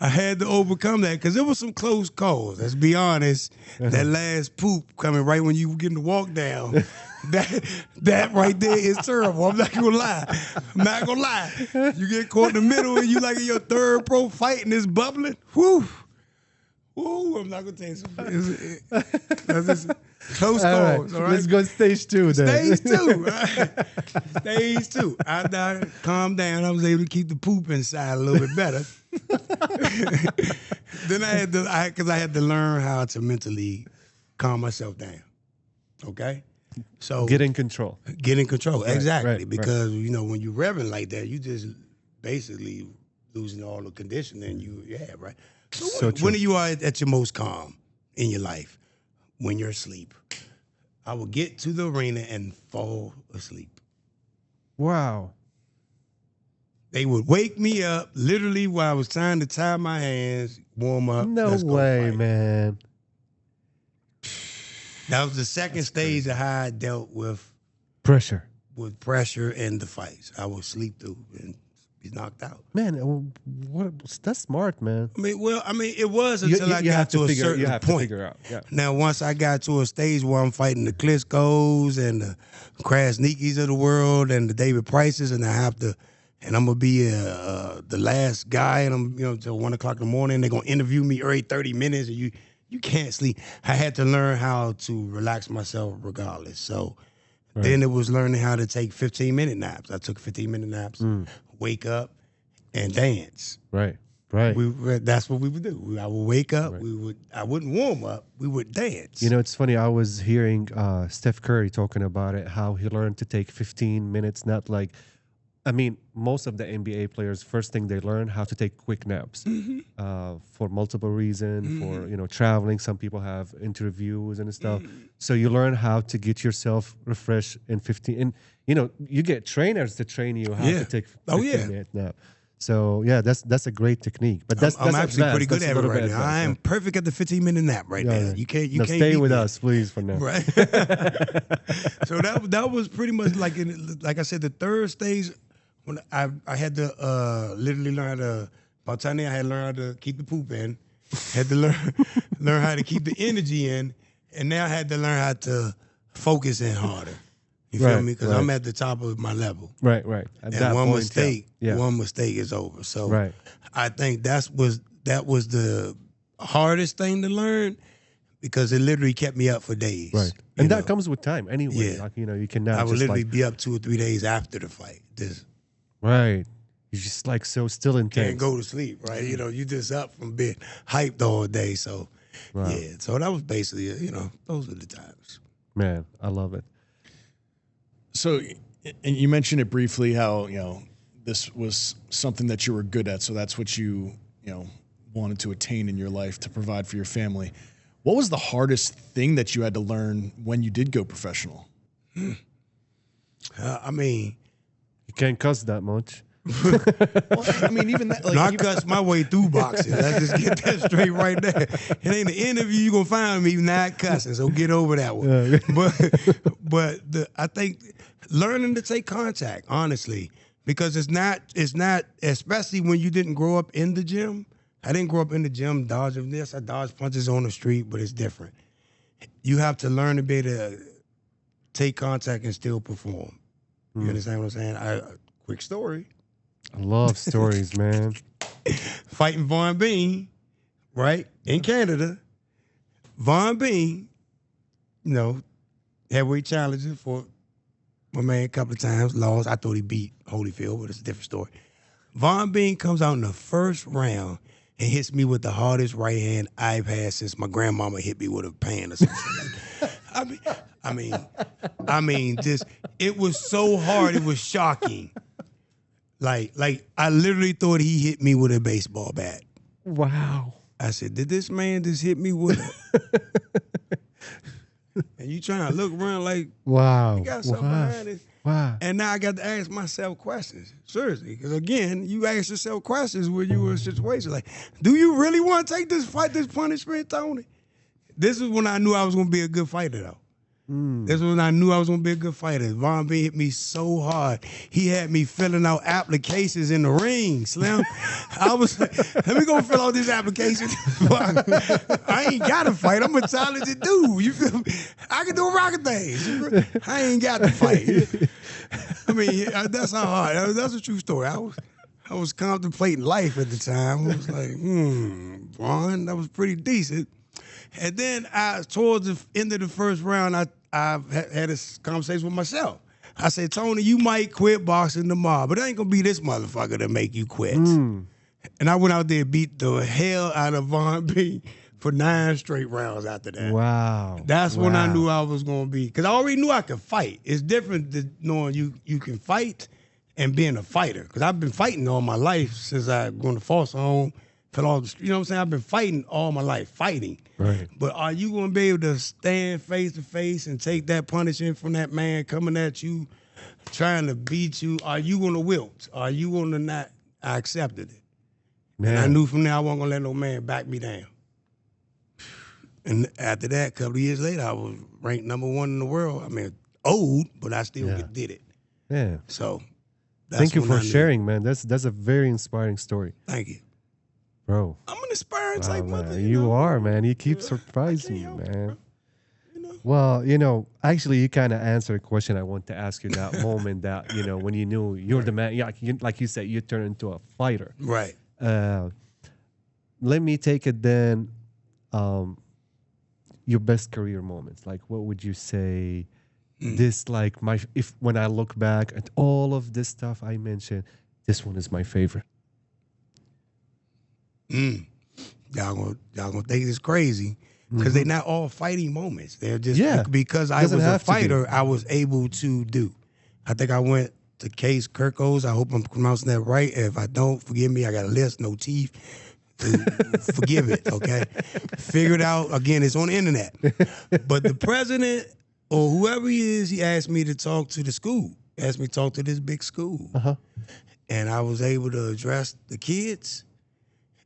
I had to overcome that because there was some close calls. Let's be honest. That last poop coming right when you were getting to walk down. That right there is terrible. I'm not gonna lie. You get caught in the middle and you like in your third pro fight and it's bubbling. Whoo, I'm not gonna tell you something. That's just close calls. All right. Let's go stage 2 then. Stage 2. Right? Stage 2. After I calmed down, I was able to keep the poop inside a little bit better. Then I had to learn how to mentally calm myself down. Okay. So Get in control. Exactly. Because you know, when you're revving like that, you just basically losing all the conditioning you have, right? So when you are at your most calm in your life, when you're asleep, I would get to the arena and fall asleep. Wow. They would wake me up literally while I was trying to tie my hands, warm up. No way, man. That was the second stage of how I dealt with pressure and the fights. I would sleep through and be knocked out. Man, that's smart, man. I mean, it was until I got to a certain point. To figure out. Yeah. Now, once I got to a stage where I'm fighting the Klitschko's and the Krasniqis of the world and the David Prices, and I'm gonna be the last guy, and I'm till 1 o'clock in the morning. They're gonna interview me every 30 minutes, and you can't sleep. I had to learn how to relax myself regardless. So then it was learning how to take 15-minute naps. I took 15-minute naps, wake up, and dance. Right. Right. That's what we would do. I would wake up. Right. I wouldn't warm up. We would dance. You know, it's funny. I was hearing Steph Curry talking about it, how he learned to take 15 minutes, not like, I mean, most of the NBA players, first thing they learn how to take quick naps for multiple reasons, for, you know, traveling. Some people have interviews and stuff. So you learn how to get yourself refreshed in 15. And, you know, you get trainers to train you how to take 15-minute nap. So, yeah, that's a great technique. But I'm that's actually pretty good that's at it right now. I am perfect at the 15-minute nap right now. Yeah. You can't stay beat with me. us, please, for now. Right. So that was pretty much like like I said, the third stage when I had to literally learn how to. By the time I had learned how to keep the poop in, had to learn how to keep the energy in, and now I had to learn how to focus in harder. You feel me? Because I'm at the top of my level. Right. At And that one point, mistake, yeah. one mistake is over. So Right. I think that was the hardest thing to learn because it literally kept me up for days. Right. And that comes with time anyway. Yeah. Like, you know, you cannot I would just literally like, be up 2 or 3 days after the fight. Just right. You're just like so still intense. can't go to sleep, right? You know, you just up from being hyped all day. So, yeah. So that was basically, those are the times. Man, I love it. So, and you mentioned it briefly how, this was something that you were good at. So that's what you wanted to attain in your life to provide for your family. What was the hardest thing that you had to learn when you did go professional? I mean, You can't cuss that much. Well, I mean, even that, like, I cuss my way through boxing. Let's just get that straight right there. It ain't an interview you gonna find me not cussing, so get over that one. But I think learning to take contact, honestly, because it's not, especially when you didn't grow up in the gym. I didn't grow up in the gym dodging this. I dodge punches on the street, but it's different. You have to learn to be able to take contact and still perform. You understand what I'm saying? Quick story. I love stories, man. Fighting Von Bean, right, in Canada. Von Bean, heavyweight challenger for my man a couple of times, lost. I thought he beat Holyfield, but it's a different story. Von Bean comes out in the first round and hits me with the hardest right hand I've had since my grandmama hit me with a pan or something. I mean, just it was so hard, it was shocking. Like I literally thought he hit me with a baseball bat. Wow. I said, did this man just hit me with it? And you trying to look around like, Wow. you got something behind it. Wow. And now I got to ask myself questions. Seriously. Because again, you ask yourself questions when you were in a situation like, do you really want to take this fight, this punishment, Tony? This is when I knew I was going to be a good fighter, though. This was when I knew I was going to be a good fighter. Von Bean hit me so hard. He had me filling out applications in the ring, Slim. I was like, let me go fill out this application. I ain't got to fight. I'm a talented dude. You feel me? I can do rocket things. I ain't got to fight. I mean, that's how hard. That's a true story. I was contemplating life at the time. I was like, Von, that was pretty decent. And then towards the end of the first round, I had a conversation with myself. I said, Tony, you might quit boxing tomorrow, but it ain't going to be this motherfucker to make you quit. And I went out there and beat the hell out of Von Bean for 9 straight rounds after that. Wow. That's when I knew I was going to be, because I already knew I could fight. It's different than knowing you can fight and being a fighter, because I've been fighting all my life since I going to foster home. You know what I'm saying? I've been fighting all my life, fighting. Right. But are you going to be able to stand face to face and take that punishment from that man coming at you, trying to beat you? Are you going to wilt? Are you going to not? I accepted it. Man. And I knew from there I wasn't going to let no man back me down. And after that, a couple of years later, I was ranked #1 in the world. I mean, old, but I still did it. Yeah. So thank you for sharing, man. That's a very inspiring story. Thank you. Bro. I'm an inspiring type mother. You are, man. You keep surprising me, man. Well, actually, you kind of answered a question I want to ask you that moment that, when you knew you're the man, like you said, you turned into a fighter. Right. Let me take it then, your best career moments. Like, what would you say this, like, when I look back at all of this stuff I mentioned, this one is my favorite? Y'all gonna think it's crazy because they're not all fighting moments. They're just because I Doesn't was a have to be. fighter, I was able to do. I think I went to Case Kirkos. I hope I'm pronouncing that right. If I don't, forgive me. I got a list, no teeth. Forgive it, okay? Figure it out. Again, it's on the internet. But the president or whoever he is, he asked me to talk to the school. Asked me to talk to this big school. And I was able to address the kids.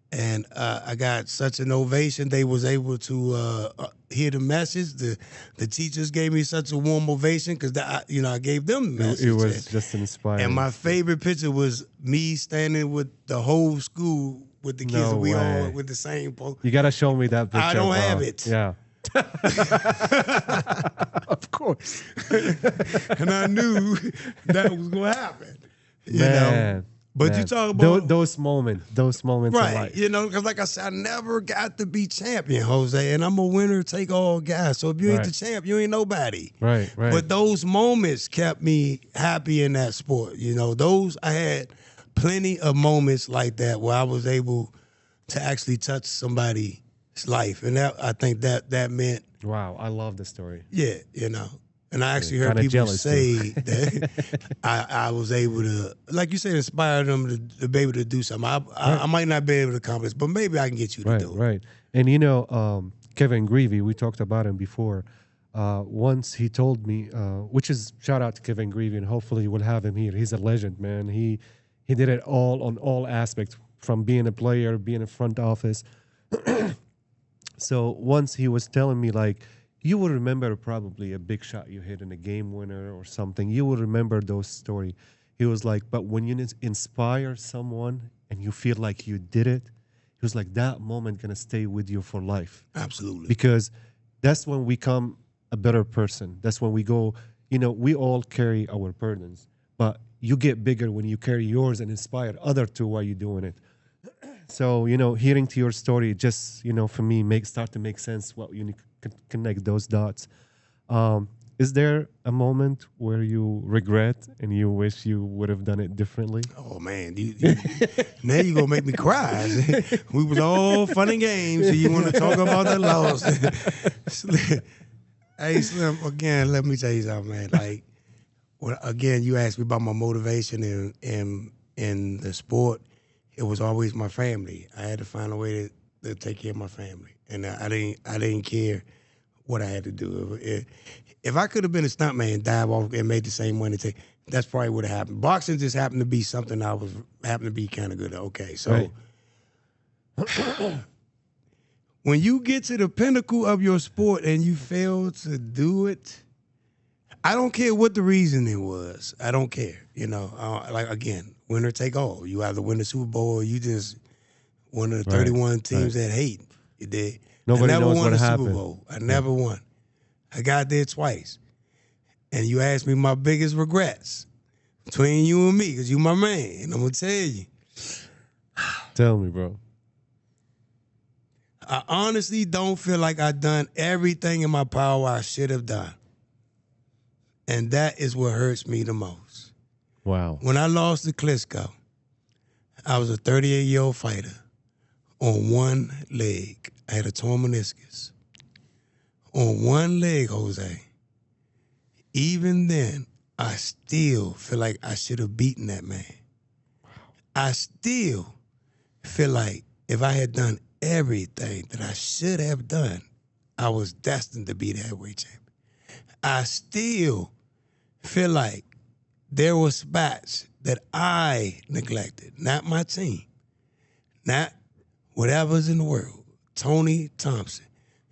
And I got such an ovation. They was able to hear the message. The teachers gave me such a warm ovation because I gave them the message. It was just inspiring. And my favorite picture was me standing with the whole school with the kids. No We way. all with the same pose. You gotta show me that picture. I don't bro. have it. Yeah. Of course. And I knew that was gonna happen. You know. Man. But man. you talk about those moments in right, life. because like I said, I never got to be champion, Jose, and I'm a winner take all guy. So if you ain't the champ, you ain't nobody. Right. But those moments kept me happy in that sport. I had plenty of moments like that where I was able to actually touch somebody's life, and I think that meant. Wow, I love the story. Yeah, And I actually heard kinda people jealous, say that I was able to, like you said, inspire them to be able to do something. I might not be able to accomplish, but maybe I can get you to do it. Right. And Kevin Greavy, we talked about him before. Once he told me, which is shout out to Kevin Greavy, and hopefully we'll have him here. He's a legend, man. He did it all on all aspects, from being a player, being in front office. So once he was telling me, like, you will remember probably a big shot you hit in a game winner or something. You will remember those stories. He was like, but when you inspire someone and you feel like you did it, he was like, that moment going to stay with you for life. Absolutely. Because that's when we become a better person. That's when we go, we all carry our burdens, but you get bigger when you carry yours and inspire others to while you're doing it. So, hearing to your story, just, for me, start to make sense what you connect those dots. Is there a moment where you regret and you wish you would have done it differently? Oh man, now you're gonna make me cry. We was all fun and games, so you want to talk about the loss? Hey Slim, again, let me tell you something, man. Like, again, you asked me about my motivation in the sport. It was always my family. I had to find a way to take care of my family, and I didn't care what I had to do. If I could have been a stuntman, dive off and made the same money, that's probably what happened. Boxing just happened to be something happened to be kind of good at. Okay, so when you get to the pinnacle of your sport and you fail to do it, I don't care what the reasoning was. I don't care. Like, again, winner take all. You either win the Super Bowl or you just one of the 31 teams that hate. You did. Nobody I never knows won what a happened. Super Bowl. I never won. I got there twice. And you asked me my biggest regrets between you and me, because you my man. And I'm going to tell you. Tell me, bro. I honestly don't feel like I've done everything in my power I should have done. And that is what hurts me the most. Wow. When I lost to Klitschko, I was a 38-year-old fighter on one leg. I had a torn meniscus. On one leg, Jose. Even then, I still feel like I should have beaten that man. I still feel like if I had done everything that I should have done, I was destined to be the heavyweight champion. I still feel like there were spots that I neglected, not my team, not whatever's in the world. Tony Thompson,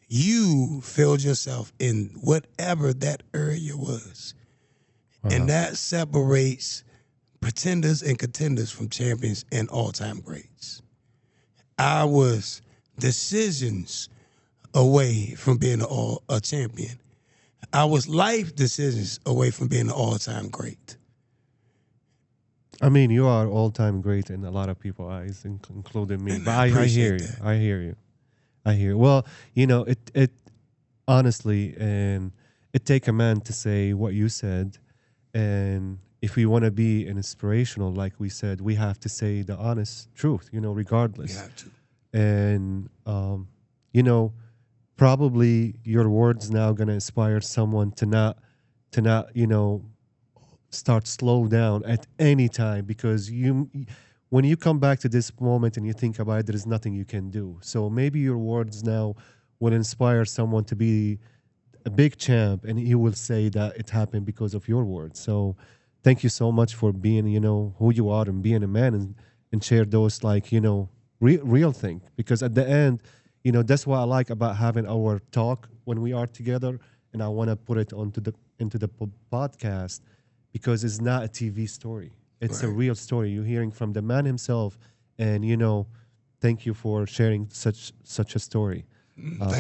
you failed yourself in whatever that area was. And that separates pretenders and contenders from champions and all-time greats. I was decisions away from being a champion. I was life decisions away from being an all-time great. I mean, you are all-time great in a lot of people's eyes, including me. And But I I hear appreciate you. that. I hear you. I hear. Well, it honestly, and it take a man to say what you said, and if we want to be an inspirational, like we said, we have to say the honest truth. Regardless. You have to. and you know, probably your words now gonna inspire someone to not start slow down at any time, because when you come back to this moment and you think about it, there is nothing you can do. So maybe your words now will inspire someone to be a big champ, and he will say that it happened because of your words. So thank you so much for being, who you are and being a man, and share those, like, real thing. Because at the end, that's what I like about having our talk when we are together. And I want to put it into the podcast, because it's not a TV story. It's a real story. You're hearing from the man himself, and thank you for sharing such a story.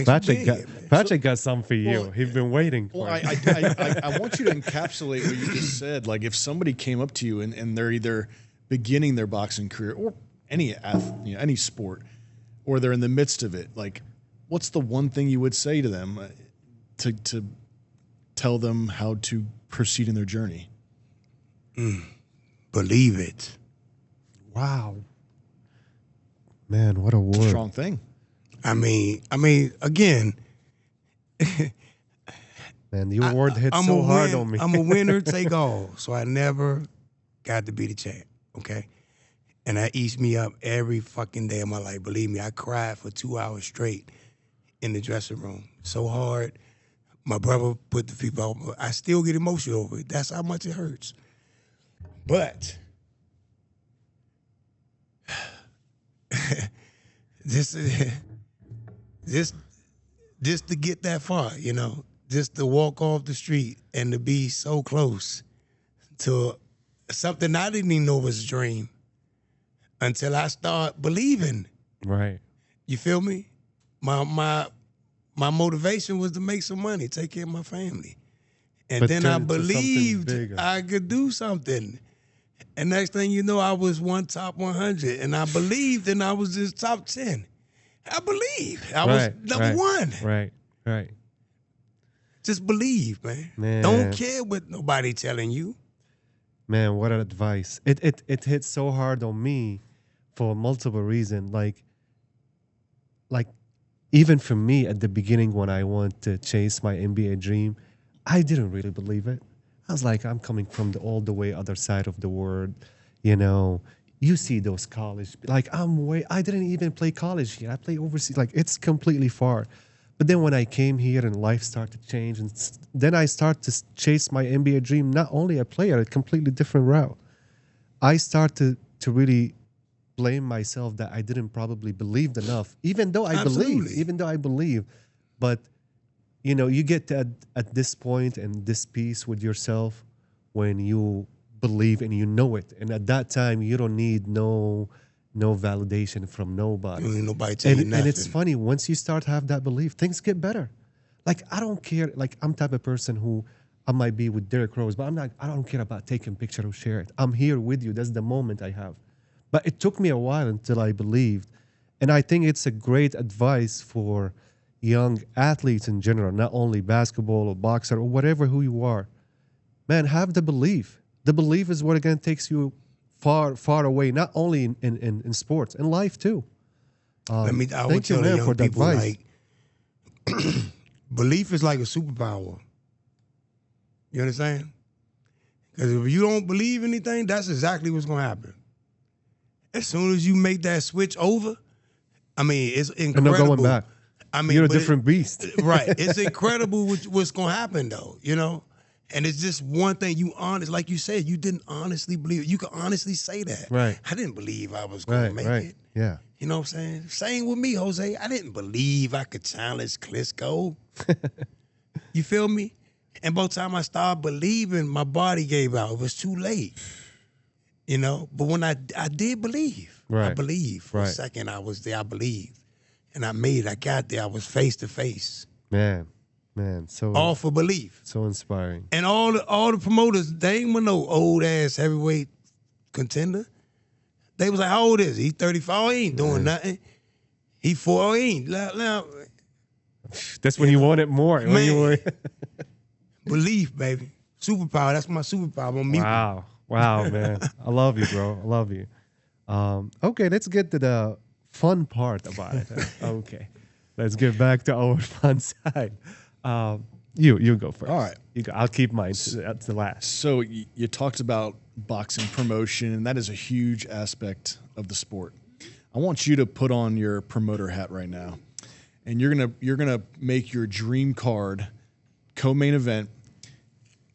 Patrick got some for you. Well, He's been waiting. Well, For it. I want you to encapsulate what you just said. Like, if somebody came up to you and they're either beginning their boxing career or any sport, or they're in the midst of it, like, what's the one thing you would say to them to tell them how to proceed in their journey? Believe it. Wow, man, what a word! It's a strong thing. I mean, again, Man, your word hit so hard on me. I'm a winner take all, so I never got to be the champ. Okay, and that eats me up every fucking day of my life. Believe me, I cried for 2 hours straight in the dressing room. So hard. My brother put the people out. I still get emotional over it. That's how much it hurts. But this to get that far, just to walk off the street and to be so close to something I didn't even know was a dream until I start believing. Right. You feel me? My motivation was to make some money, take care of my family. And But then I turn it to something believed bigger. I could do something. And next thing you know, I was one top 100. And I believed, and I was just top 10. I believe. I was number one. Right. Just believe, man. Man. Don't care what nobody telling you. Man, what an advice. It hit so hard on me for multiple reasons. Like even for me at the beginning, when I want to chase my NBA dream, I didn't really believe it. I was like, I'm coming from all the way other side of the world. You see those college, like I didn't even play college here. I play overseas. Like, it's completely far. But then when I came here and life started to change, and then I start to chase my NBA dream, not only a player, a completely different route. I started to really blame myself that I didn't probably believed enough, even though I believe. But you get to at this point and this peace with yourself when you believe and you know it, and at that time you don't need no validation from nobody. You don't need nobody telling you nothing. And it's funny, once you start to have that belief, things get better. Like, I don't care. Like, I'm type of person who I might be with Derrick Rose, but I don't care about taking picture or share it. I'm here with you. That's the moment I have. But it took me a while until I believed. And I think it's a great advice for young athletes in general, not only basketball or boxer or whatever who you are. Man, have the belief. The belief is what, again, takes you far away, not only in sports, in life too. I would tell the young people, like, belief is like a superpower. You understand? Because if you don't believe anything, that's exactly what's going to happen. As soon as you make that switch over, it's incredible. And no going back. You're a different beast. Right. It's incredible what's going to happen, though, And it's just one thing, like you said, you didn't honestly believe it. You can honestly say that. Right. I didn't believe I was going to make it. Yeah. You know what I'm saying? Same with me, Jose. I didn't believe I could challenge Klitschko. You feel me? And by the time I started believing, my body gave out. It was too late. But when I did believe, I believed. For a second, I was there, I believed. And I made it. I got there. I was face to face. Man, so all for belief. So inspiring. And all the promoters, they ain't want no old ass heavyweight contender. They was like, how old is he? He 35. He ain't doing nothing. He 4. He ain't. Now, that's when you want it more. Man, belief, baby. Superpower. That's my superpower. I'm Wow, man. I love you, bro. I love you. Okay, let's get to the fun part about it. Okay, let's get back to our fun side. You go first. All right. You go. I'll keep mine to the last. So you talked about boxing promotion, and that is a huge aspect of the sport. I want you to put on your promoter hat right now, and you're gonna make your dream card co-main event.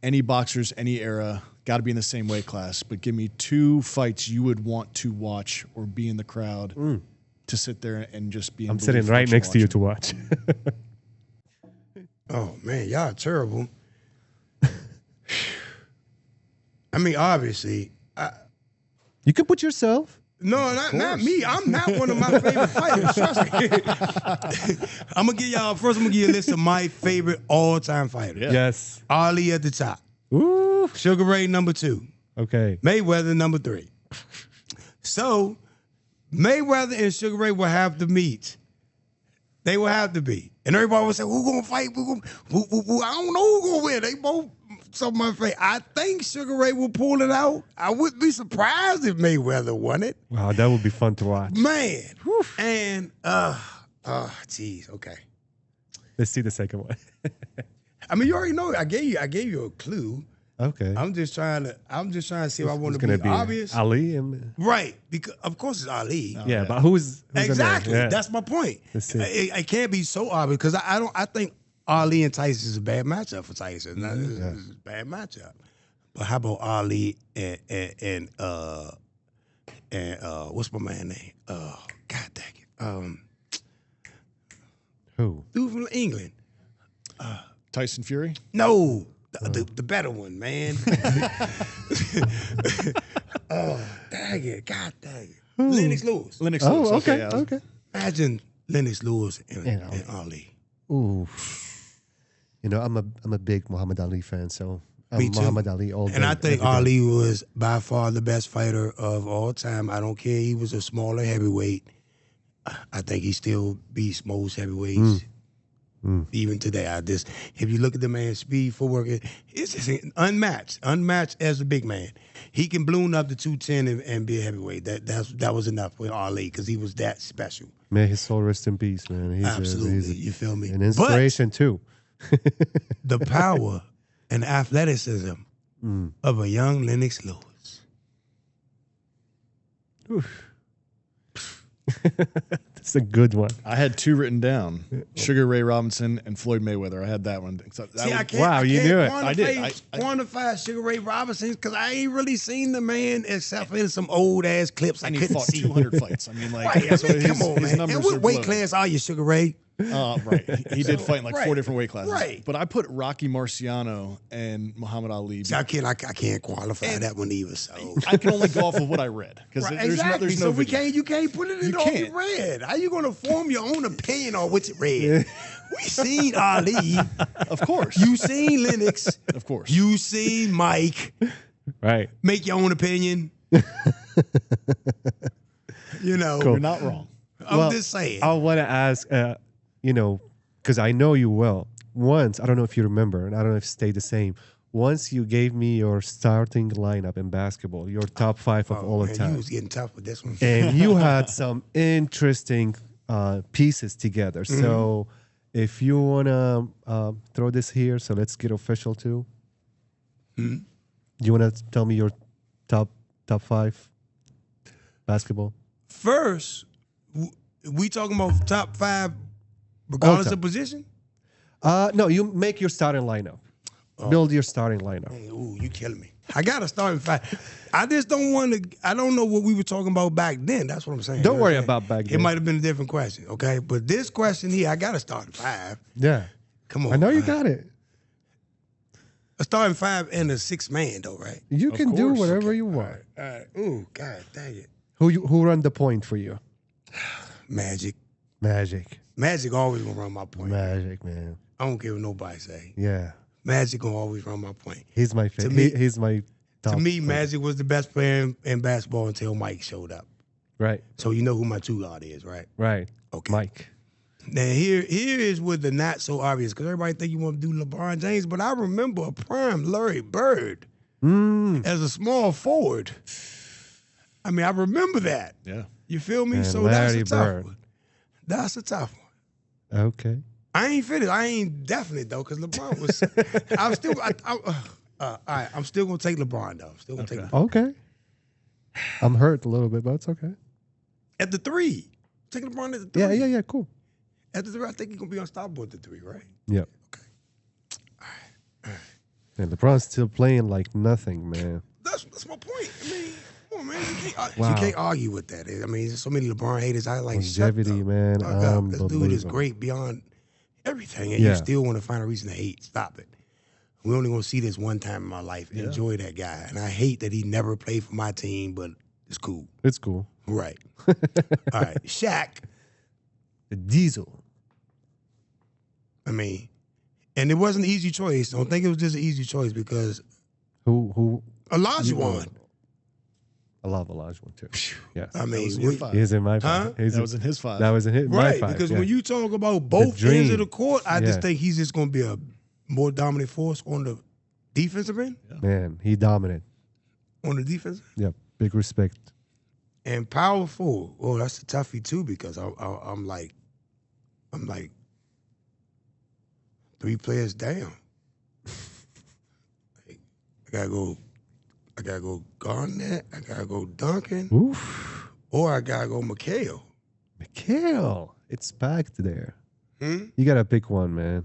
Any boxers, any era, got to be in the same weight class. But give me 2 fights you would want to watch or be in the crowd to sit there and just be. I'm sitting right next to you to watch. Oh man, y'all are terrible. I mean, obviously, You can put yourself. no, not me. I'm not one of my favorite fighters. Trust me. I'm gonna give y'all first. I'm gonna give you a list of my favorite all-time fighters. Yeah. Yes. Ali at the top, Ooh. Sugar Ray number 2, Okay. Mayweather number 3. So Mayweather and Sugar Ray will have to meet. They will have to be. And everybody will say, who gonna fight? I don't know who gonna win. They both some of my favorite. I think Sugar Ray will pull it out. I wouldn't be surprised if Mayweather won it. Wow, that would be fun to watch. Man. And geez, okay. Let's see the second one. I mean, you already know. I gave you a clue. Okay. I'm just trying to see if I want It's to gonna be obvious. Ali and Right. Because of course it's Ali. yeah, but who's in there? Exactly. Yeah. That's my point. Let's see. It can't be so obvious because I think Ali and Tyson is a bad matchup for Tyson. This is a bad matchup. But how about Ali and what's my man name? God dang it. Who? Dude from England. Tyson Fury. No. The better one, man. Oh, dang it. God dang it. Lennox Lewis. Lennox Lewis. Oh, okay. Yeah. Okay. Imagine Lennox Lewis and Ali. Ooh. You know, I'm a big Muhammad Ali fan, so I'm Me too. Muhammad Ali all day. And I think every day. Ali was by far the best fighter of all time. I don't care. He was a smaller heavyweight. I think he still beats most heavyweights. Even today, if you look at the man's speed, footwork, it's just unmatched as a big man. He can balloon up to 210 and be a heavyweight. That was enough with Ali because he was that special. May his soul rest in peace, man. He's Absolutely, you feel me? an inspiration too. The power and athleticism of a young Lennox Lewis. That's a good one. I had 2 written down: Sugar Ray Robinson and Floyd Mayweather. I had that one. So that See, was- I can't, Wow, I you can't knew it. I did. quantify Sugar Ray Robinson because I ain't really seen the man except for in some old ass clips I and he couldn't fought see. 200 fights. I mean, like, Right, I so mean, his, come on, his man. numbers And are what weight blown. class are you, Sugar Ray? Right. He did fight in like 4 Right. different weight classes. Right. But I put Rocky Marciano and Muhammad Ali. See, I can't qualify that one either. So I can only go off of what I read because Right, there's exactly. no So video. you can't put it in You all can't. you read. How you gonna form your own opinion on what you read? We seen Ali. Of course. You seen Lennox. Of course. You seen Mike. Right. Make your own opinion. You know, Cool. You're not wrong. I'm just saying. I want to ask, you know, because I know you well. Once, I don't know if you remember, and I don't know if it stayed the same. Once you gave me your starting lineup in basketball, your top 5 of all Man, the you time. was getting tough with this one. And you had some interesting pieces together. So if you want to throw this here, so let's get official too. You want to tell me your top 5 basketball? First, we talking about top 5 regardless time. of position? No, you make your starting lineup. Build your starting lineup. Ooh, you killing me. I got to start in 5. I just don't want to, I don't know what we were talking about back then. That's what I'm saying. Don't You know worry what I'm saying? about back It then. might have been a different question, okay? But this question here, I got to start in 5. Yeah. Come on. I know you man. got it. A starting 5 and a 6 man though, right? You can do course. whatever you want. All right. Ooh, God dang it. Who run the point for you? Magic. Magic. Magic always gonna run my point. Magic, man. I don't care what nobody say. Yeah. Magic gonna always run my point. He's my favorite. me- He's my top. To me, player. Magic was the best player in basketball until Mike showed up. Right. So you know who my 2 guard is, right? Right. Okay. Mike. Now here is with the not so obvious because everybody think you want to do LeBron James, but I remember a prime Larry Bird as a small forward. I mean, I remember that. Yeah. You feel me? And So Larry that's a tough Bird. one. That's a tough one. Okay. I ain't finished. I ain't definite though, because LeBron was. All right, I'm still gonna take LeBron though. I'm still gonna take LeBron. Okay. I'm hurt a little bit, but it's okay. At the 3. Take LeBron at the 3. Yeah, cool. At the 3, I think he's gonna be unstoppable at the 3, right? Yeah. Okay. All right. And LeBron's still playing like nothing, man. That's my point. I mean, come on, man. Wow. You can't argue with that. I mean, there's so many LeBron haters. I like shut Longevity, the man. fuck up. This dude is Unbelievable. great beyond everything, and Yeah. you still want to find a reason to hate. Stop it. We only gonna see this one time in my life. Enjoy that guy, and I hate that he never played for my team, but it's cool. It's cool. Right. All right. Shaq. The Diesel. I mean, and it wasn't an easy choice. Don't think it was just an easy choice because Who Elijah won. I love Olajuwon too. Yes. I mean, was in your 5. He's in my Huh? five. He's That was in his 5. That was in his, my right, five. because yeah. when you talk about both ends dream. of the court, I Yeah. just think he's just going to be a more dominant force on the defensive end. Man, he dominated. On the defense Yep. Big respect. and power forward. Oh, that's a toughie too because I'm like 3 players down. I gotta go Garnett. I gotta go Duncan, Oof. or I gotta go McHale. Mikhail. It's packed there. Hmm? You gotta pick one, man.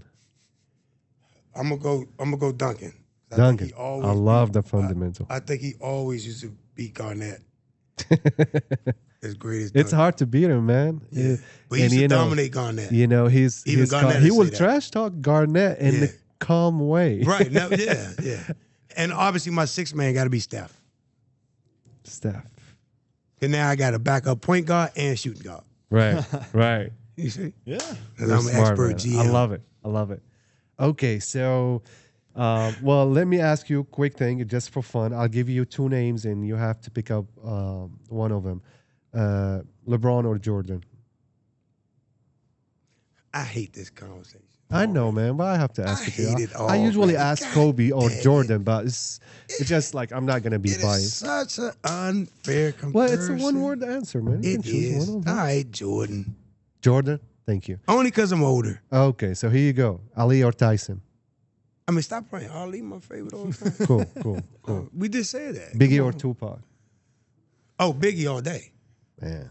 I'm gonna go Duncan. I think Duncan. he always I love the fundamental. I think he always used to beat Garnett. As great as It's Duncan. hard to beat him, man. Yeah. But he And used to you know, dominate Garnett. Even Garnett he would will say that. trash talk Garnett in Yeah. the calm way. Right. Now, yeah. And obviously my 6th man got to be Steph. Steph. And now I got a backup point guard and shooting guard. Right. Right. You see? Yeah. Because You're I'm an smart, expert man. GM. I love it. Okay, so, well, let me ask you a quick thing, just for fun. I'll give you 2 names, and you have to pick up one of them. LeBron or Jordan? I hate this conversation. I know, man, but I have to ask I it to you. hate it I usually already. ask God Kobe or dang it. Jordan, but it's just like I'm not gonna be It is biased. such an unfair comparison. Well, it's a one-word answer, man. You can It choose is. one of All them. right, Jordan. Jordan, thank you. Only because I'm older. Okay, so here you go. Ali or Tyson? I mean, stop playing. Ali, my favorite all the time. Cool. We just said that. Biggie Come or on. Tupac? Oh, Biggie all day. Man,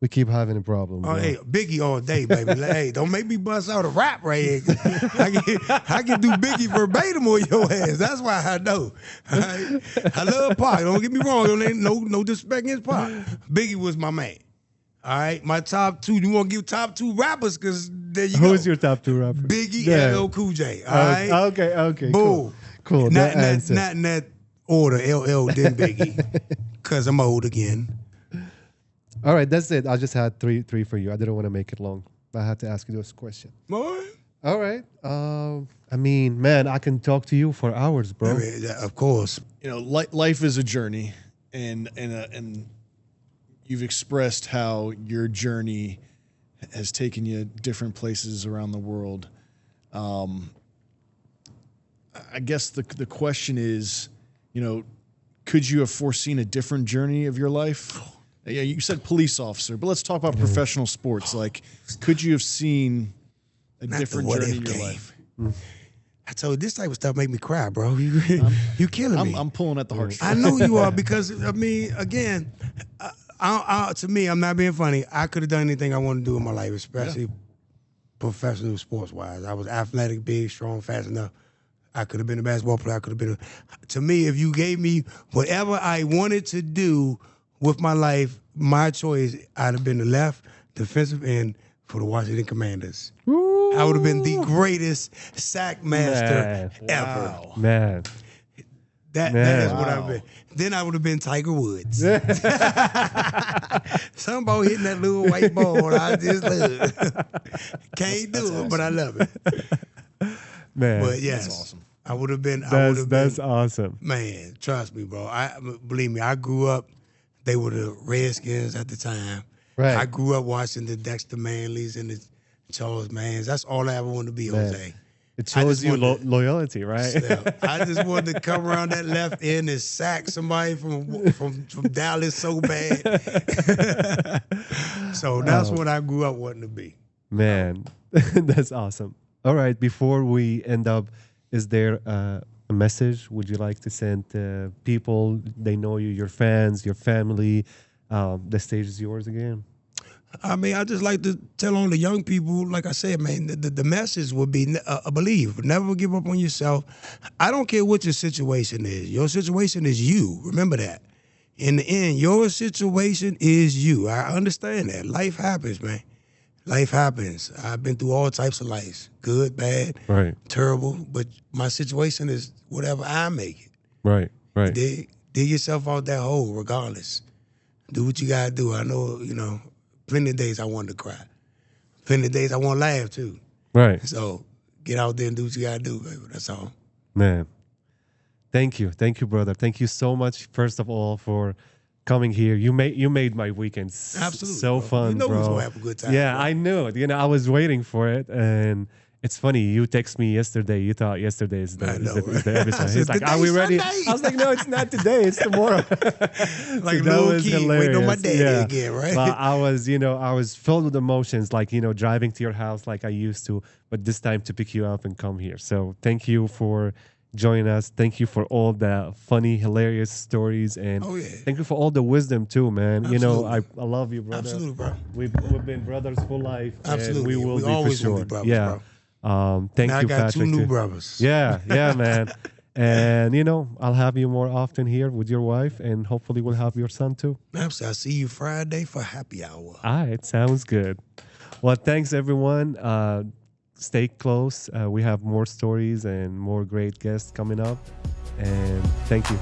we keep having a problem. Oh, bro. hey, Biggie all day, baby. Like, hey, don't make me bust out a rap right here. I can do Biggie verbatim on your ass. That's why I know. All right? I love Pac. Don't get me wrong. No disrespect against Pac. Biggie was my man. All right, my top 2. You want to give top 2 rappers? Because there you go. Who's your top 2 rapper? Biggie, Yeah. LL Cool J. All right. Okay. Boom. Cool. Not, That not, answer. not in that order. LL then Biggie. Because I'm old again. All right, that's it. I just had three for you. I didn't want to make it long. I had to ask you this question. Boy. All right. I mean, man, I can talk to you for hours, bro. I mean, of course. You know, life is a journey, and you've expressed how your journey has taken you different places around the world. I guess the question is, you know, could you have foreseen a different journey of your life? Yeah, you said police officer, but let's talk about professional sports. Like, could you have seen a Not different the what journey if in your game. life? I told you, this type of stuff make me cry, bro. You killing me. I'm pulling at the I heartstrings. know you are because, I mean, again, to me, I'm not being funny. I could have done anything I wanted to do in my life, especially professional sports-wise. I was athletic, big, strong, fast enough. I could have been a basketball player. I could have been to me, if you gave me whatever I wanted to do with my life, my choice, I'd have been the left defensive end for the Washington Commanders. I would have been the greatest sack master ever. Man. That is what I've been. Then I would have been Tiger Woods. Something about hitting that little white ball, I just love. Can't do it, but I love it. Man. But yes, That's awesome. I would have been. That's awesome. Man, trust me, bro. Believe me. I grew up. They were the Redskins at the time. Right. I grew up watching the Dexter Manleys and the Charles Manns. That's all I ever wanted to be, Man. Jose. It I shows just you wanted to- loyalty, right? Yeah, I just wanted to come around that left end and sack somebody from Dallas so bad. So that's what I grew up wanting to be. Man, that's awesome. All right, before we end up, is there a message would you like to send to people? They know you, your fans, your family. The stage is yours again. I mean, I just like to tell on the young people, like I said, man, the message would be believe, never give up on yourself. I don't care what your situation is. Your situation is you. Remember that. In the end, your situation is you. I understand that. Life happens, man. Life happens. I've been through all types of lives, good, bad, Right, terrible, but my situation is whatever I make it. right, right. Dig yourself out that hole regardless. Do what you gotta do. I know, plenty of days I wanted to cry. Plenty of days I want to laugh too. Right. So get out there and do what you gotta do, baby. That's all. Man, thank you, brother. Thank you so much. First of all, for coming here. You made my weekends Absolutely, so bro. fun, You know bro. we was gonna have a good time, Yeah, bro. I knew it. I was waiting for it, and it's funny. You text me yesterday. You thought yesterday is I know, the right? episode. I He's said, like, "Are we "Today's ready?" Sunday." I was like, "No, it's not today. It's tomorrow." Like So a that little was kid waiting on my hilarious. daddy Yeah. again, right? But I was filled with emotions, like, driving to your house like I used to, but this time to pick you up and come here. So thank you for joining us. Thank you for all the funny, hilarious stories, and Oh, yeah. thank you for all the wisdom too, man. Absolutely. I love you, brother. Absolutely, bro. We've been brothers for life. Absolutely. And we will We be always for will sure. be brothers, yeah. bro. Thank Now you, I got Patrick. two new too. brothers. Yeah, man. And I'll have you more often here with your wife, and hopefully we'll have your son too. Absolutely. I'll see you Friday for happy hour. All right, sounds good. Well, thanks everyone. Stay close. We have more stories and more great guests coming up. And thank you.